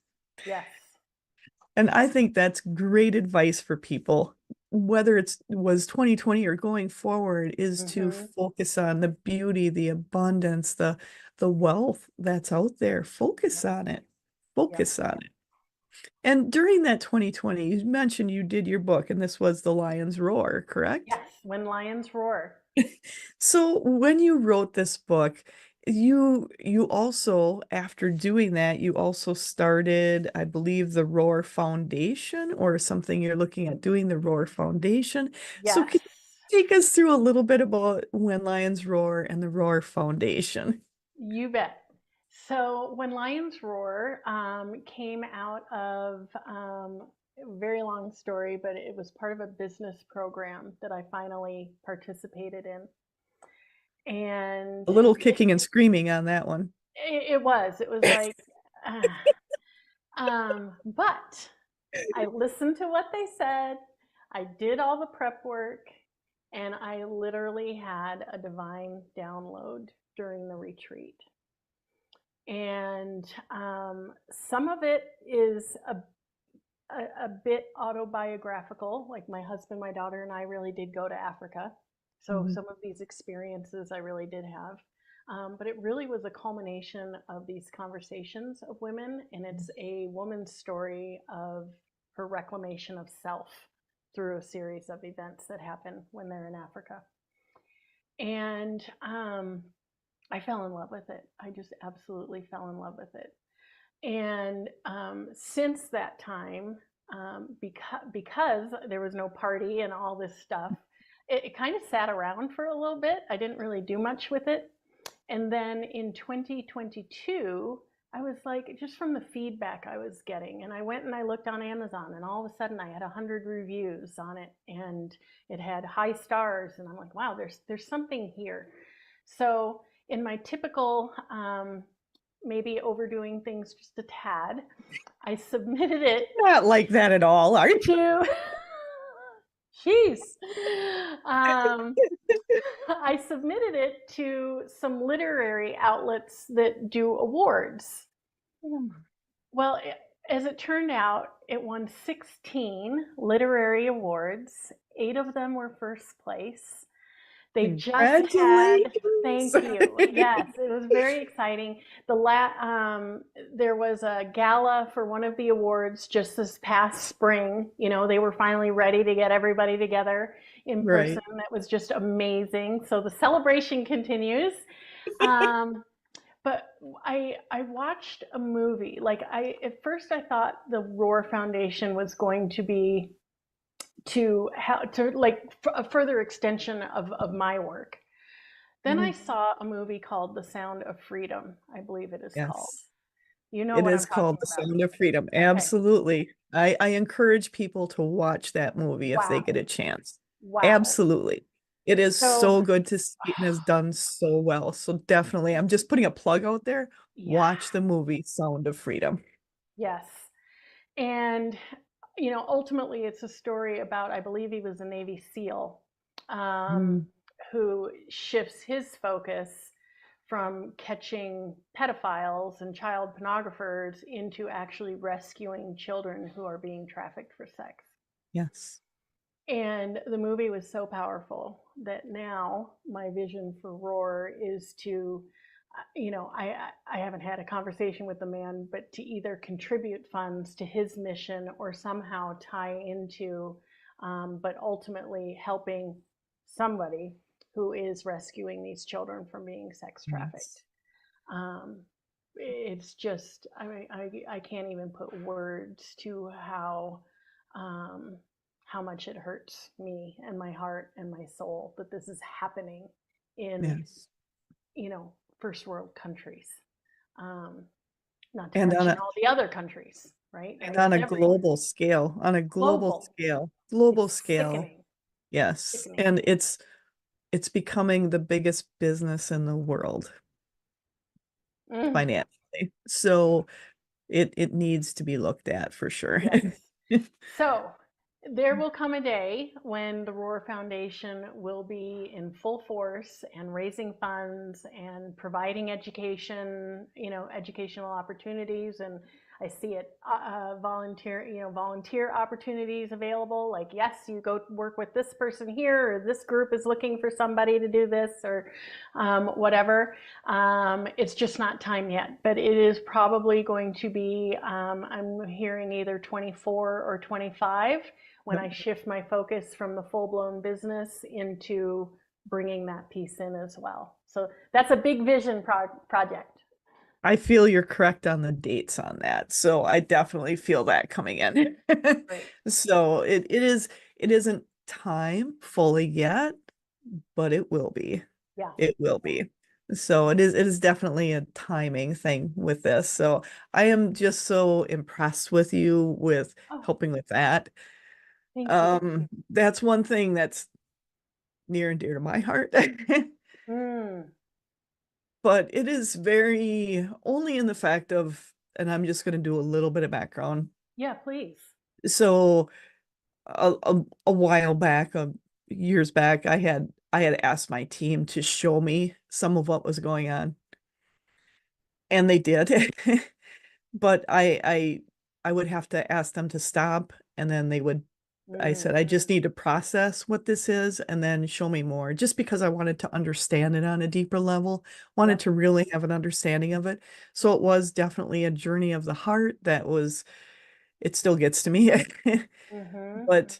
Yes.
And I think that's great advice for people, whether it's was 2020 or going forward, is to
Mm-hmm.
focus on the beauty, the abundance, the wealth that's out there. Focus
Yep.
on it.
Yep.
Focus on it. And during that 2020, you mentioned you did your book, and this was The Lion's Roar, correct?
Yes. When lions roar.
So when you wrote this book, you also, after doing that, you also started, I believe, the Roar Foundation or something you're looking at doing the Roar Foundation. So
Yes.
can you take us through a little bit about When Lions Roar and the Roar Foundation?
You bet. So when lions roar came out of a very long story, but it was part of a business program that I finally participated in, and
A little
it
kicking and screaming on that one.
it was like, uh, but I listened to what they said. I did all the prep work, and I literally had a divine download during the retreat. And some of it is a bit autobiographical. Like my husband, my daughter, and I really did go to Africa. So
Mhm.
some of these experiences I really did have. But it really was a culmination of these conversations of women, and it's a woman's story of her reclamation of self through a series of events that happen when they're in Africa. And I fell in love with it. I just absolutely fell in love with it. And since that time, because there was no party and all this stuff, it kind of sat around for a little bit. I didn't really do much with it. And then in 2022, I was like, just from the feedback I was getting, and I went and I looked on Amazon, and all of a sudden I had 100 reviews on it, and it had high stars, and I'm like, wow, there's something here. So in my typical maybe overdoing things just a tad, I submitted it
Not like that at all, are you?
to, jeez, um, I submitted it to some literary outlets that do awards. Well, as it turned out, it won 16 literary awards. 8 of them were first place. They just had,
Congratulations.
thank you. Yes, it was very exciting. There was a gala for one of the awards just this past spring. They were finally ready to get everybody together in person.
Right.
That was just amazing. So the celebration continues. Um, But I watched a movie. Like I at first I thought the Roar Foundation was going to be to how to like a further extension of my work. Then I
Mhm.
saw a movie called The Sound of Freedom, I believe it is called.
Yes.
You know
It
what I'm
is called
talking
The
about.
Sound of Freedom.
Okay.
Absolutely. I encourage people to watch that movie if they get
Wow.
a chance.
Wow.
Absolutely. It is
So,
so good to see and has done so well. So definitely, I'm just putting a plug out there.
yeah.
Watch the movie Sound of Freedom.
Yes. And, ultimately it's a story about, I believe he was a Navy SEAL, um,
Mm,
who shifts his focus from catching pedophiles and child pornographers into actually rescuing children who are being trafficked for sex.
yes.
And the movie was so powerful that now my vision for Roar is to, I haven't had a conversation with the man, but to either contribute funds to his mission or somehow tie into, but ultimately helping somebody who is rescuing these children from being sex
Yes.
trafficked. Um, it's just, I mean, I can't even put words to um, how much it hurts me and my heart and my soul that this is happening in,
Yes.
first world countries. Um, Not to
And on
mention
a
all the other countries, right? I
and
mean,
on
it's
a
everywhere. Global.
global
It's
scale.
sickening,
Yes.
sickening.
And it's becoming the biggest business in the world
Mm,
financially. So it needs to be looked at for sure.
yes. So there will come a day when the Roar Foundation will be in full force and raising funds and providing education, educational opportunities. And I see it volunteer opportunities available. Like, yes, you go work with this person here, or this group is looking for somebody to do this, or whatever. It's just not time yet, but it is probably going to be, I'm hearing either 24 or 25 when I shift my focus from the full blown business into bringing that piece in as well. So that's a big vision project.
I feel you're correct on the dates on that. So I definitely feel that coming in.
Right.
So it isn't time fully yet, but it will be.
Yeah.
It will be. So it is definitely a timing thing with this. So I am just so impressed with you with
Oh,
helping with that.
thank you.
That's one thing that's near and dear to my heart.
Mm.
But it is very only in the fact of, and I'm just going to do a little bit of background.
Yeah, please.
So a while back, years back, I had asked my team to show me some of what was going on, and they did. But I would have to ask them to stop, and then they would. I
Mm.
said, I just need to process what this is and then show me more, just because I wanted to understand it on a deeper level, wanted
Yep.
to really have an understanding of it. So it was definitely a journey of the heart that was, it still gets to me.
Mm-hmm.
But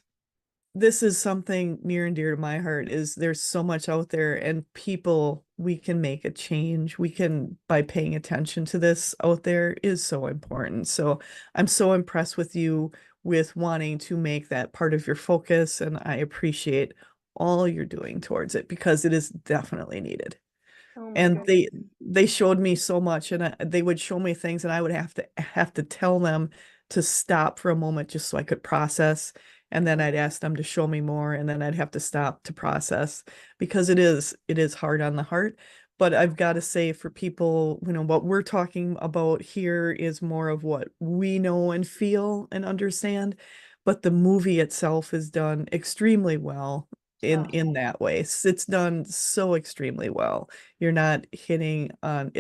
this is something near and dear to my heart is there's so much out there and people we can make a change. We can by paying attention to this out there is so important. So I'm so impressed with you with wanting to make that part of your focus and I appreciate all you're doing towards it because it is definitely needed.
Oh my
And
goodness.
they showed me so much and they would show me things and I would have to tell them to stop for a moment just so I could process and then
Mm.
I'd ask them to show me more and then I'd have to stop to process because it is hard on the heart. But I've got to say for people, you know, what we're talking about here is more of what we know and feel and understand, but the movie itself is done extremely well
Oh,
in that way. It's done so extremely well. You're not hitting on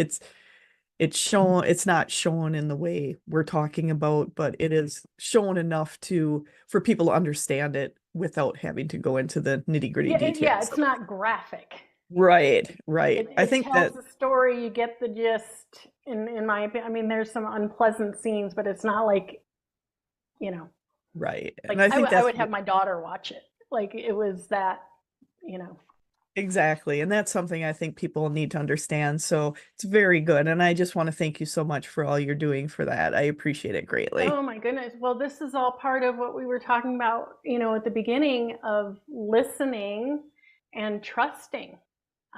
it's shown it's not shown in the way we're talking about, but it is shown enough to for people to understand it without having to go into the nitty-gritty
yeah, yeah.
details
It's
of it.
not graphic.
Right,
It
right. I
it
think that
tells the story. You get the gist. In my opinion, I mean, there's some unpleasant scenes, but it's not like, you know,
right. And
like
I think
I
that's
would have my daughter watch it. Like it was that, you know.
Exactly. And that's something I think people need to understand. So it's very good. And I just want to thank you so much for all you're doing for that. I appreciate it greatly.
Oh my goodness. Well, this is all part of what we were talking about, at the beginning of listening and trusting.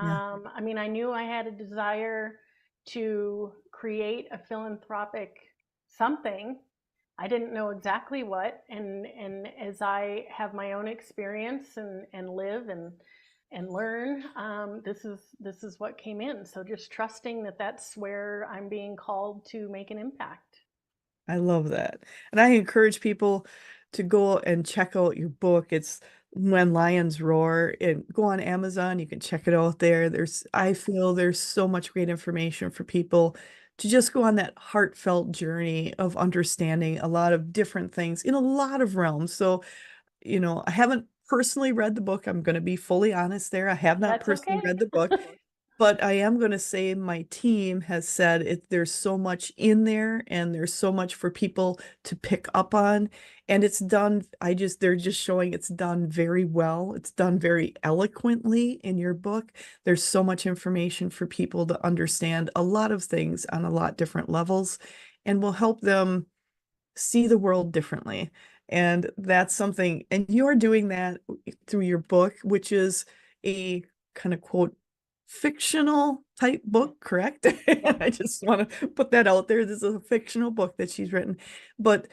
Yeah.
I mean, I knew I had a desire to create a philanthropic something. I didn't know exactly what, and as I have my own experience and live and learn, this is what came in. So just trusting that that's where I'm being called to make an impact.
I love that. And I encourage people to go and check out your book. It's When Lions Roar, and go on Amazon. You can check it out there. I feel there's so much great information for people to just go on that heartfelt journey of understanding a lot of different things in a lot of realms. So, I haven't personally read the book. I'm going to be fully honest there. I have not
That's
personally
okay.
read the book. But I am going to say my team has said there's so much in there and there's so much for people to pick up on. And it's done, they're just showing it's done very well. It's done very eloquently in your book. There's so much information for people to understand a lot of things on a lot different levels and will help them see the world differently. And that's something, and you're doing that through your book, which is a kind of quote fictional type
Yeah.
book, correct?
Yeah.
I just want to put that out there. This is a fictional book that she's written, but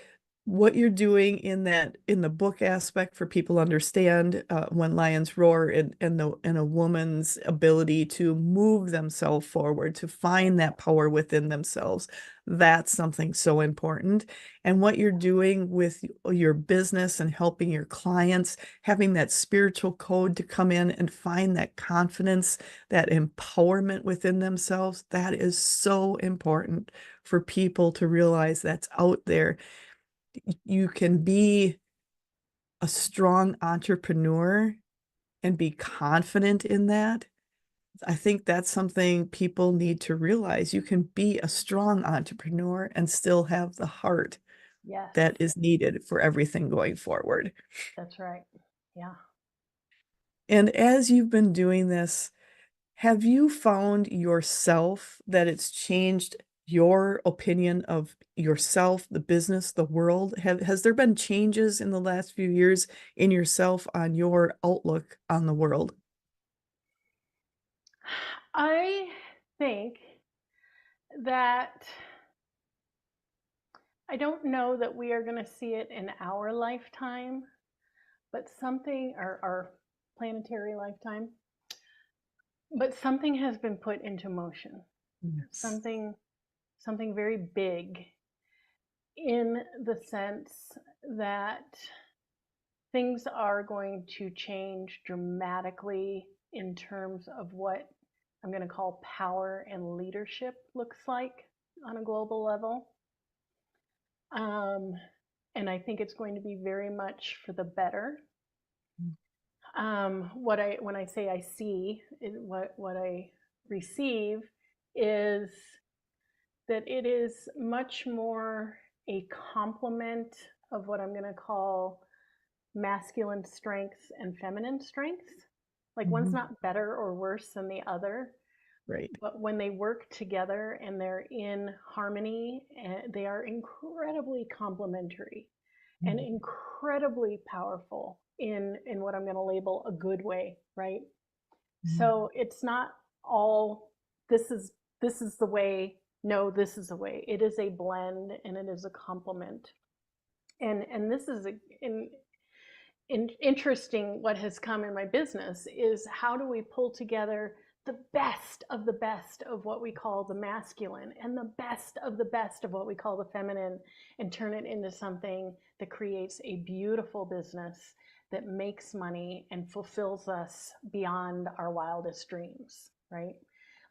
what you're doing in the book aspect for people to understand when lions roar and a woman's ability to move themselves forward, to find that power within themselves, that's something so important. And what you're doing with your business and helping your clients, having that spiritual code to come in and find that confidence, that empowerment within themselves, that is so important for people to realize that's out there. You can be a strong entrepreneur and be confident in that. I think that's something people need to realize. You can be a strong entrepreneur and still have the heart
Yes,
that is needed for everything going forward.
that's right. Yeah.
And as you've been doing this, have you found yourself that it's changed your opinion of yourself, the business, the world? Has there been changes in the last few years in yourself on your outlook on the world?
I think that I don't know that we are going to see it in our lifetime, but something, or our planetary lifetime, but something has been put into motion.
Yes.
Something, something very big in the sense that things are going to change dramatically in terms of what I'm going to call power and leadership looks like on a global level. Um, and I think it's going to be very much for the better. When I say I see, what I receive is that it is much more a complement of what I'm going to call masculine strengths and feminine strengths. Like one's
Mhm.
not better or worse than the other,
Right.
but when they work together and they're in harmony, they are incredibly complementary and
Mhm.
incredibly powerful in what I'm going to label a good way, right?
Mhm.
So it's not all this is this is the way. No, this is the way. It is a blend and it is a complement. And this is interesting. What has come in my business is how do we pull together the best of what we call the masculine and the best of what we call the feminine and turn it into something that creates a beautiful business that makes money and fulfills us beyond our wildest dreams, right?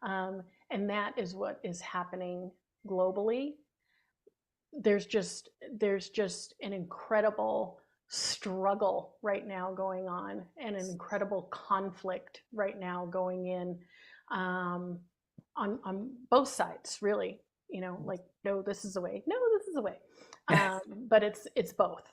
um, and that is what is happening globally. There's just an incredible struggle right now going on and an incredible conflict right now going in, um, on both sides, really. Like, no, this is the way. No, this is the way. But it's both.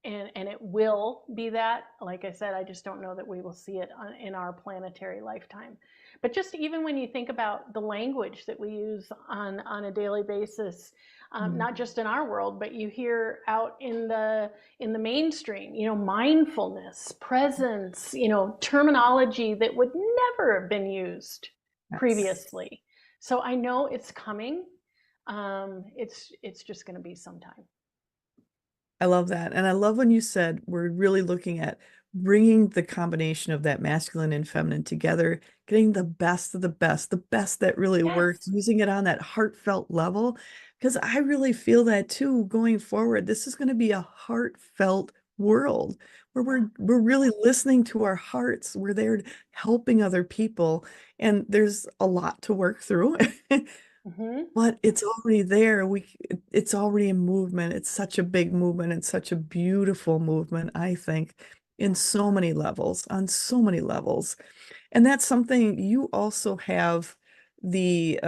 and it will be that. Like I said, I just don't know that we will see it in our planetary lifetime. But just even when you think about the language that we use on a daily basis,
Mm.
not just in our world, but you hear out in the mainstream, mindfulness, presence, terminology that would never have been used
Yes.
previously. So I know it's coming. It's just going to be some time.
I love that. And I love when you said we're really looking at bringing the combination of that masculine and feminine together, getting the best that really works,
Yes.
using it on that heartfelt level. Because I really feel that too going forward. This is going to be a heartfelt world where
Yeah.
we're really listening to our hearts. We're there helping other people. And there's a lot to work through.
Hmm.
But it's already there. It's already in movement. It's such a big movement and such a beautiful movement, I think, in
Yeah.
so many levels, on so many levels. And that's something you also have the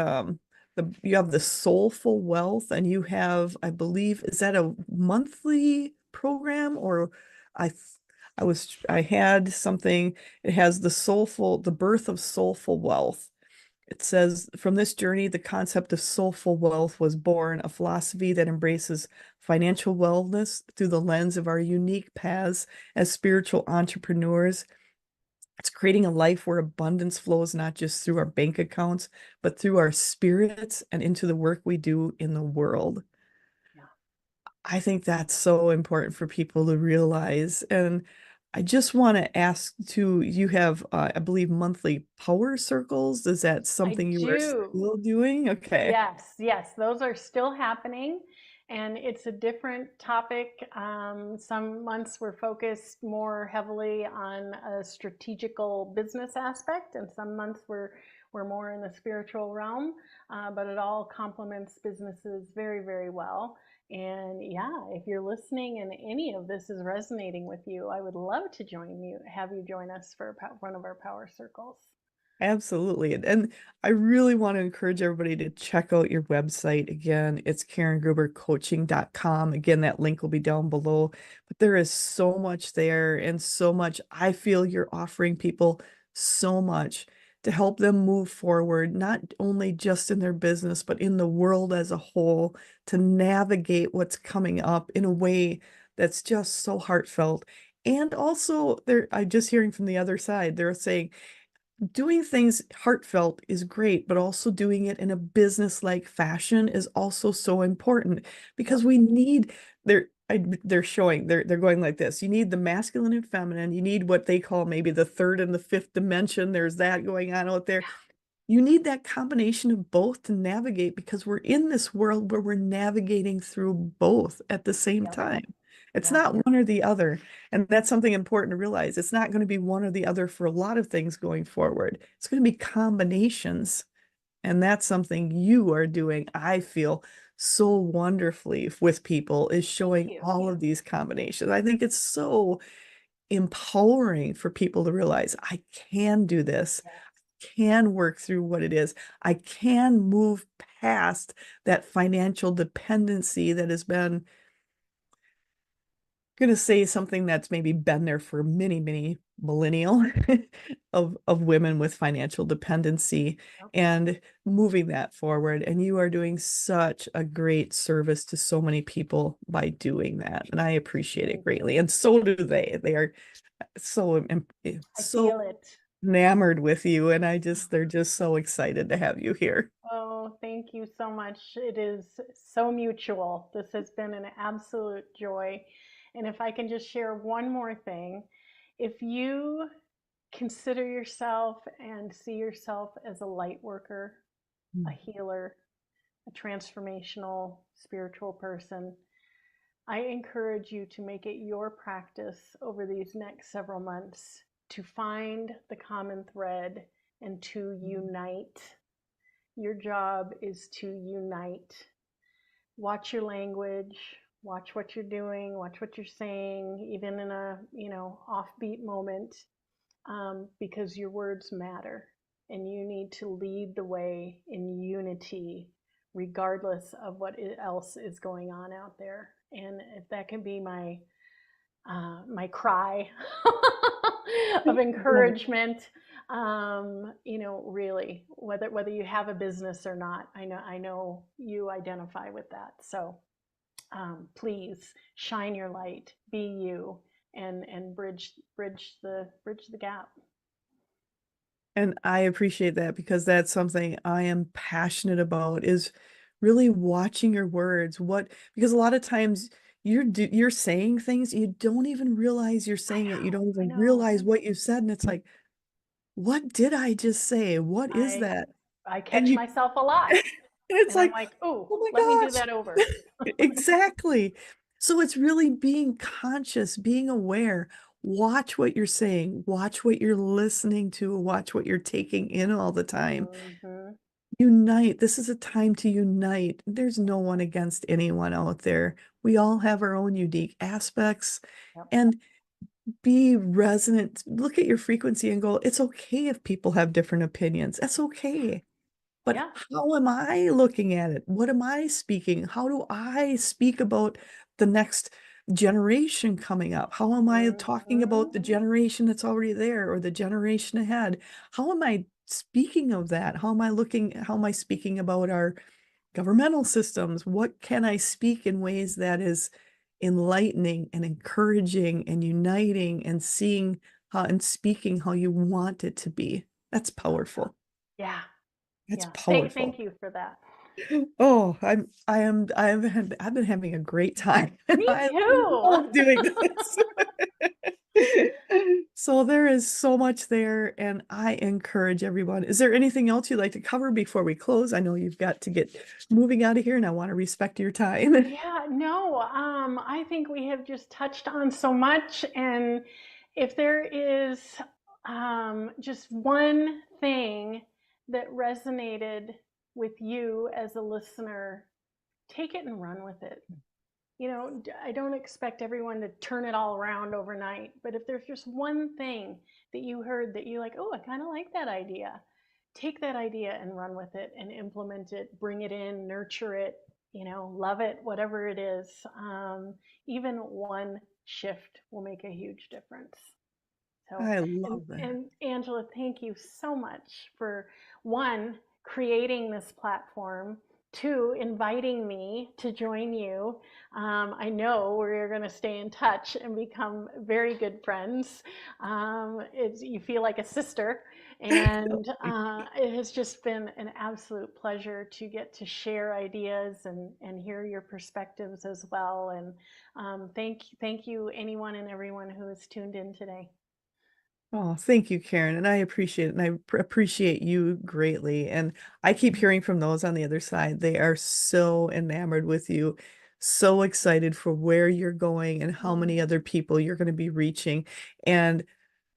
you have the soulful wealth and you have, I believe, is that a monthly program or I th- I had something, it has the birth of soulful wealth. It says, from this journey, the concept of soulful wealth was born, a philosophy that embraces financial wellness through the lens of our unique paths as spiritual entrepreneurs. It's creating a life where abundance flows not just through our bank accounts, but through our spirits and into the work we do in the world.
Yeah.
I think that's so important for people to realize. And I just want to ask too, you have, I believe, monthly power circles. Is that
I
something you are
do.
still doing? Okay.
Yes, yes, those are still happening, and it's a different topic. Some months we're focused more heavily on a strategical business aspect, and some months we're more in the spiritual realm. But it all complements businesses very, very well. And yeah, if you're listening and any of this is resonating with you, I would love to have you join us for one of our power circles.
Absolutely. And I really want to encourage everybody to check out your website. Again, it's karengrubercoaching.com. Again, that link will be down below. But there is so much there and so much. I feel you're offering people so much to help them move forward, not only just in their business, but in the world as a whole, to navigate what's coming up in a way that's just so heartfelt. And also, I'm just hearing from the other side, they're saying, doing things heartfelt is great, but also doing it in a business-like fashion is also so important
Yep.
because we need they're showing they're going like this. You need the masculine and feminine. You need what they call maybe the third and the fifth dimension. There's that going on out there. You need that combination of both to navigate because we're in this world where we're navigating through both at the same
Yep.
time. It's
Yep.
not one or the other. And that's something important to realize. It's not going to be one or the other for a lot of things going forward. It's going to be combinations. And that's something you are doing, I feel, so wonderfully with people is
Thank
showing
you.
all of these combinations. I think it's so empowering for people to realize I can do this,
Yes.
can work through what it is. I can move past that financial dependency that has been going to say something that's maybe been there for many millennial of women with financial dependency
Yep.
and moving that forward. And you are doing such a great service to so many people by doing that. And I appreciate it
Thank you.
greatly. And so do they. They are so
I
so
feel it.
enamored with you. And they're just so excited to have you here.
Oh, thank you so much. It is so mutual. This has been an absolute joy. And if I can just share one more thing, if you consider yourself and see yourself as a light worker, a healer, a transformational spiritual person, I encourage you to make it your practice over these next several months to find the common thread and to unite. Your job is to unite. Watch your language, watch what you're doing, watch what you're saying, even in a offbeat moment, because your words matter, and you need to lead the way in unity, regardless of what else is going on out there. And if that can be my my cry of
Love it.
encouragement. Really, whether you have a business or not, I know you identify with that. So please shine your light, be you, and bridge the gap.
And I appreciate that because that's something I am passionate about is really watching your words. Because a lot of times you're saying things you don't even realize you're
I
saying it. You
know,
don't
I
even
know.
realize what you said, and it's like, what did I just say? What is
I
that?
I
And
catch
you
myself a lot,
and it's
and I'm
like,
like, oh,
oh
let me
my
do
gosh.
that over.
Exactly. So it's really being conscious, being aware. Watch what you're saying, watch what you're listening to, watch what you're taking in all the time.
Hmm.
Unite. This is a time to unite. There's no one against anyone out there. We all have our own unique aspects
Yep.
and be resonant. Look at your frequency and go, it's okay if people have different opinions. That's okay. But
Yeah.
how am I looking at it? What am I speaking? How do I speak about the next generation coming up? How am I talking about
Hmm.
the generation that's already there or the generation ahead? How am I speaking of that? How am I speaking about our governmental systems? What can I speak in ways that is enlightening and encouraging and uniting and seeing how and speaking how you want it to be? That's powerful.
Yeah.
That's
Yeah. Thank
powerful.
you for that.
Oh, I've been having a great time and
Me
I
too.
love doing this. So there is so much there and I encourage everyone. Is there anything else you'd like to cover before we close? I know you've got to get moving out of here and I want to respect your time.
Yeah, no, I think we have just touched on so much. And if there is just one thing that resonated with you as a listener, take it and run with it. I don't expect everyone to turn it all around overnight, but if there's just one thing that you heard that you like, oh, I kind of like that idea, take that idea and run with it and implement it, bring it in, nurture it, love it, whatever it is. Even one shift will make a huge difference. So,
I
and,
love that.
and Angela, thank you so much for one, creating this platform, two, inviting me to join you. I know we're going to stay in touch and become very good friends. You feel like a sister, and it has just been an absolute pleasure to get to share ideas and hear your perspectives as well. And thank you, anyone and everyone who has tuned in today.
Oh, thank you, Karen. And I appreciate it. And appreciate you greatly. And I keep hearing from those on the other side. They are so enamored with you, so excited for where you're going and how many
Mm.
other people you're going to be reaching. And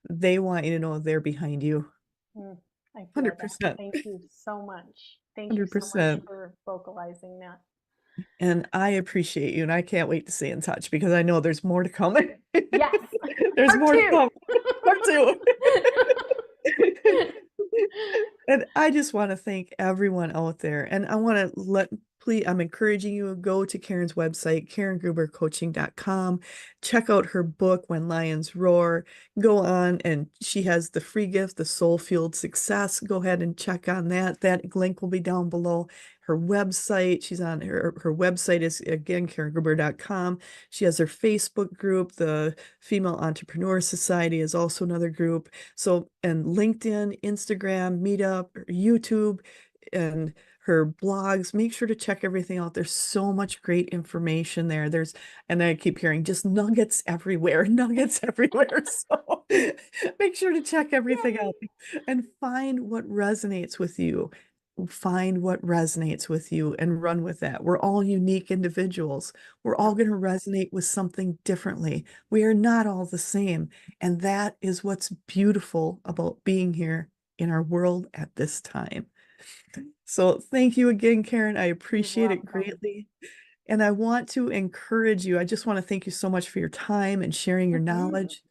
they want you to know they're behind you.
Mm, I feel that.
100%.
Thank you so much. Thank you so much
100%.
for vocalizing that.
And I appreciate you. And I can't wait to stay in touch because I know there's more to come.
Yes,
There's
part
more to
two.
come. Part two. And I just want to thank everyone out there. And I want to please, I'm encouraging you to go to Karen's website, karengrubercoaching.com. Check out her book, When Lions Roar. Go on, and she has the free gift, The Soul Fueled Success. Go ahead and check on that. That link will be down below. Her website, her website is again karengruber.com. She has her Facebook group, the Female Entrepreneur Society is also another group. So, and LinkedIn, Instagram, Meetup, YouTube, and her blogs, make sure to check everything out. There's so much great information there. And I keep hearing just nuggets everywhere, nuggets everywhere. So make sure to check everything
Yay.
out and find what resonates with you. Find what resonates with you and run with that. We're all unique individuals. We're all
Yep.
going to resonate with something differently. We are not all the same. And that is what's beautiful about being here in our world at this time. So thank you again, Karen. I
You're
appreciate it
welcome.
greatly. And I want to encourage you. I just want to thank you so much for your time and sharing your
Hmm.
knowledge.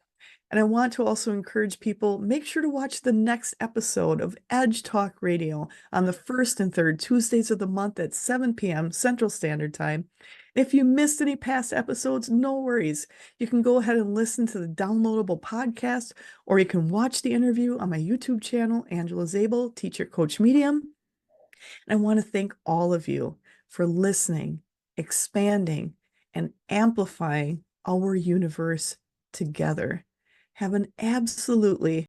And I want to also encourage people, make sure to watch the next episode of Edge Talk Radio on the first and third Tuesdays of the month at 7 p.m. Central Standard Time. If you missed any past episodes, no worries. You can go ahead and listen to the downloadable podcast, or you can watch the interview on my YouTube channel, Angela Zabel, Teacher Coach Medium. And I want to thank all of you for listening, expanding, and amplifying our universe together. Have an absolutely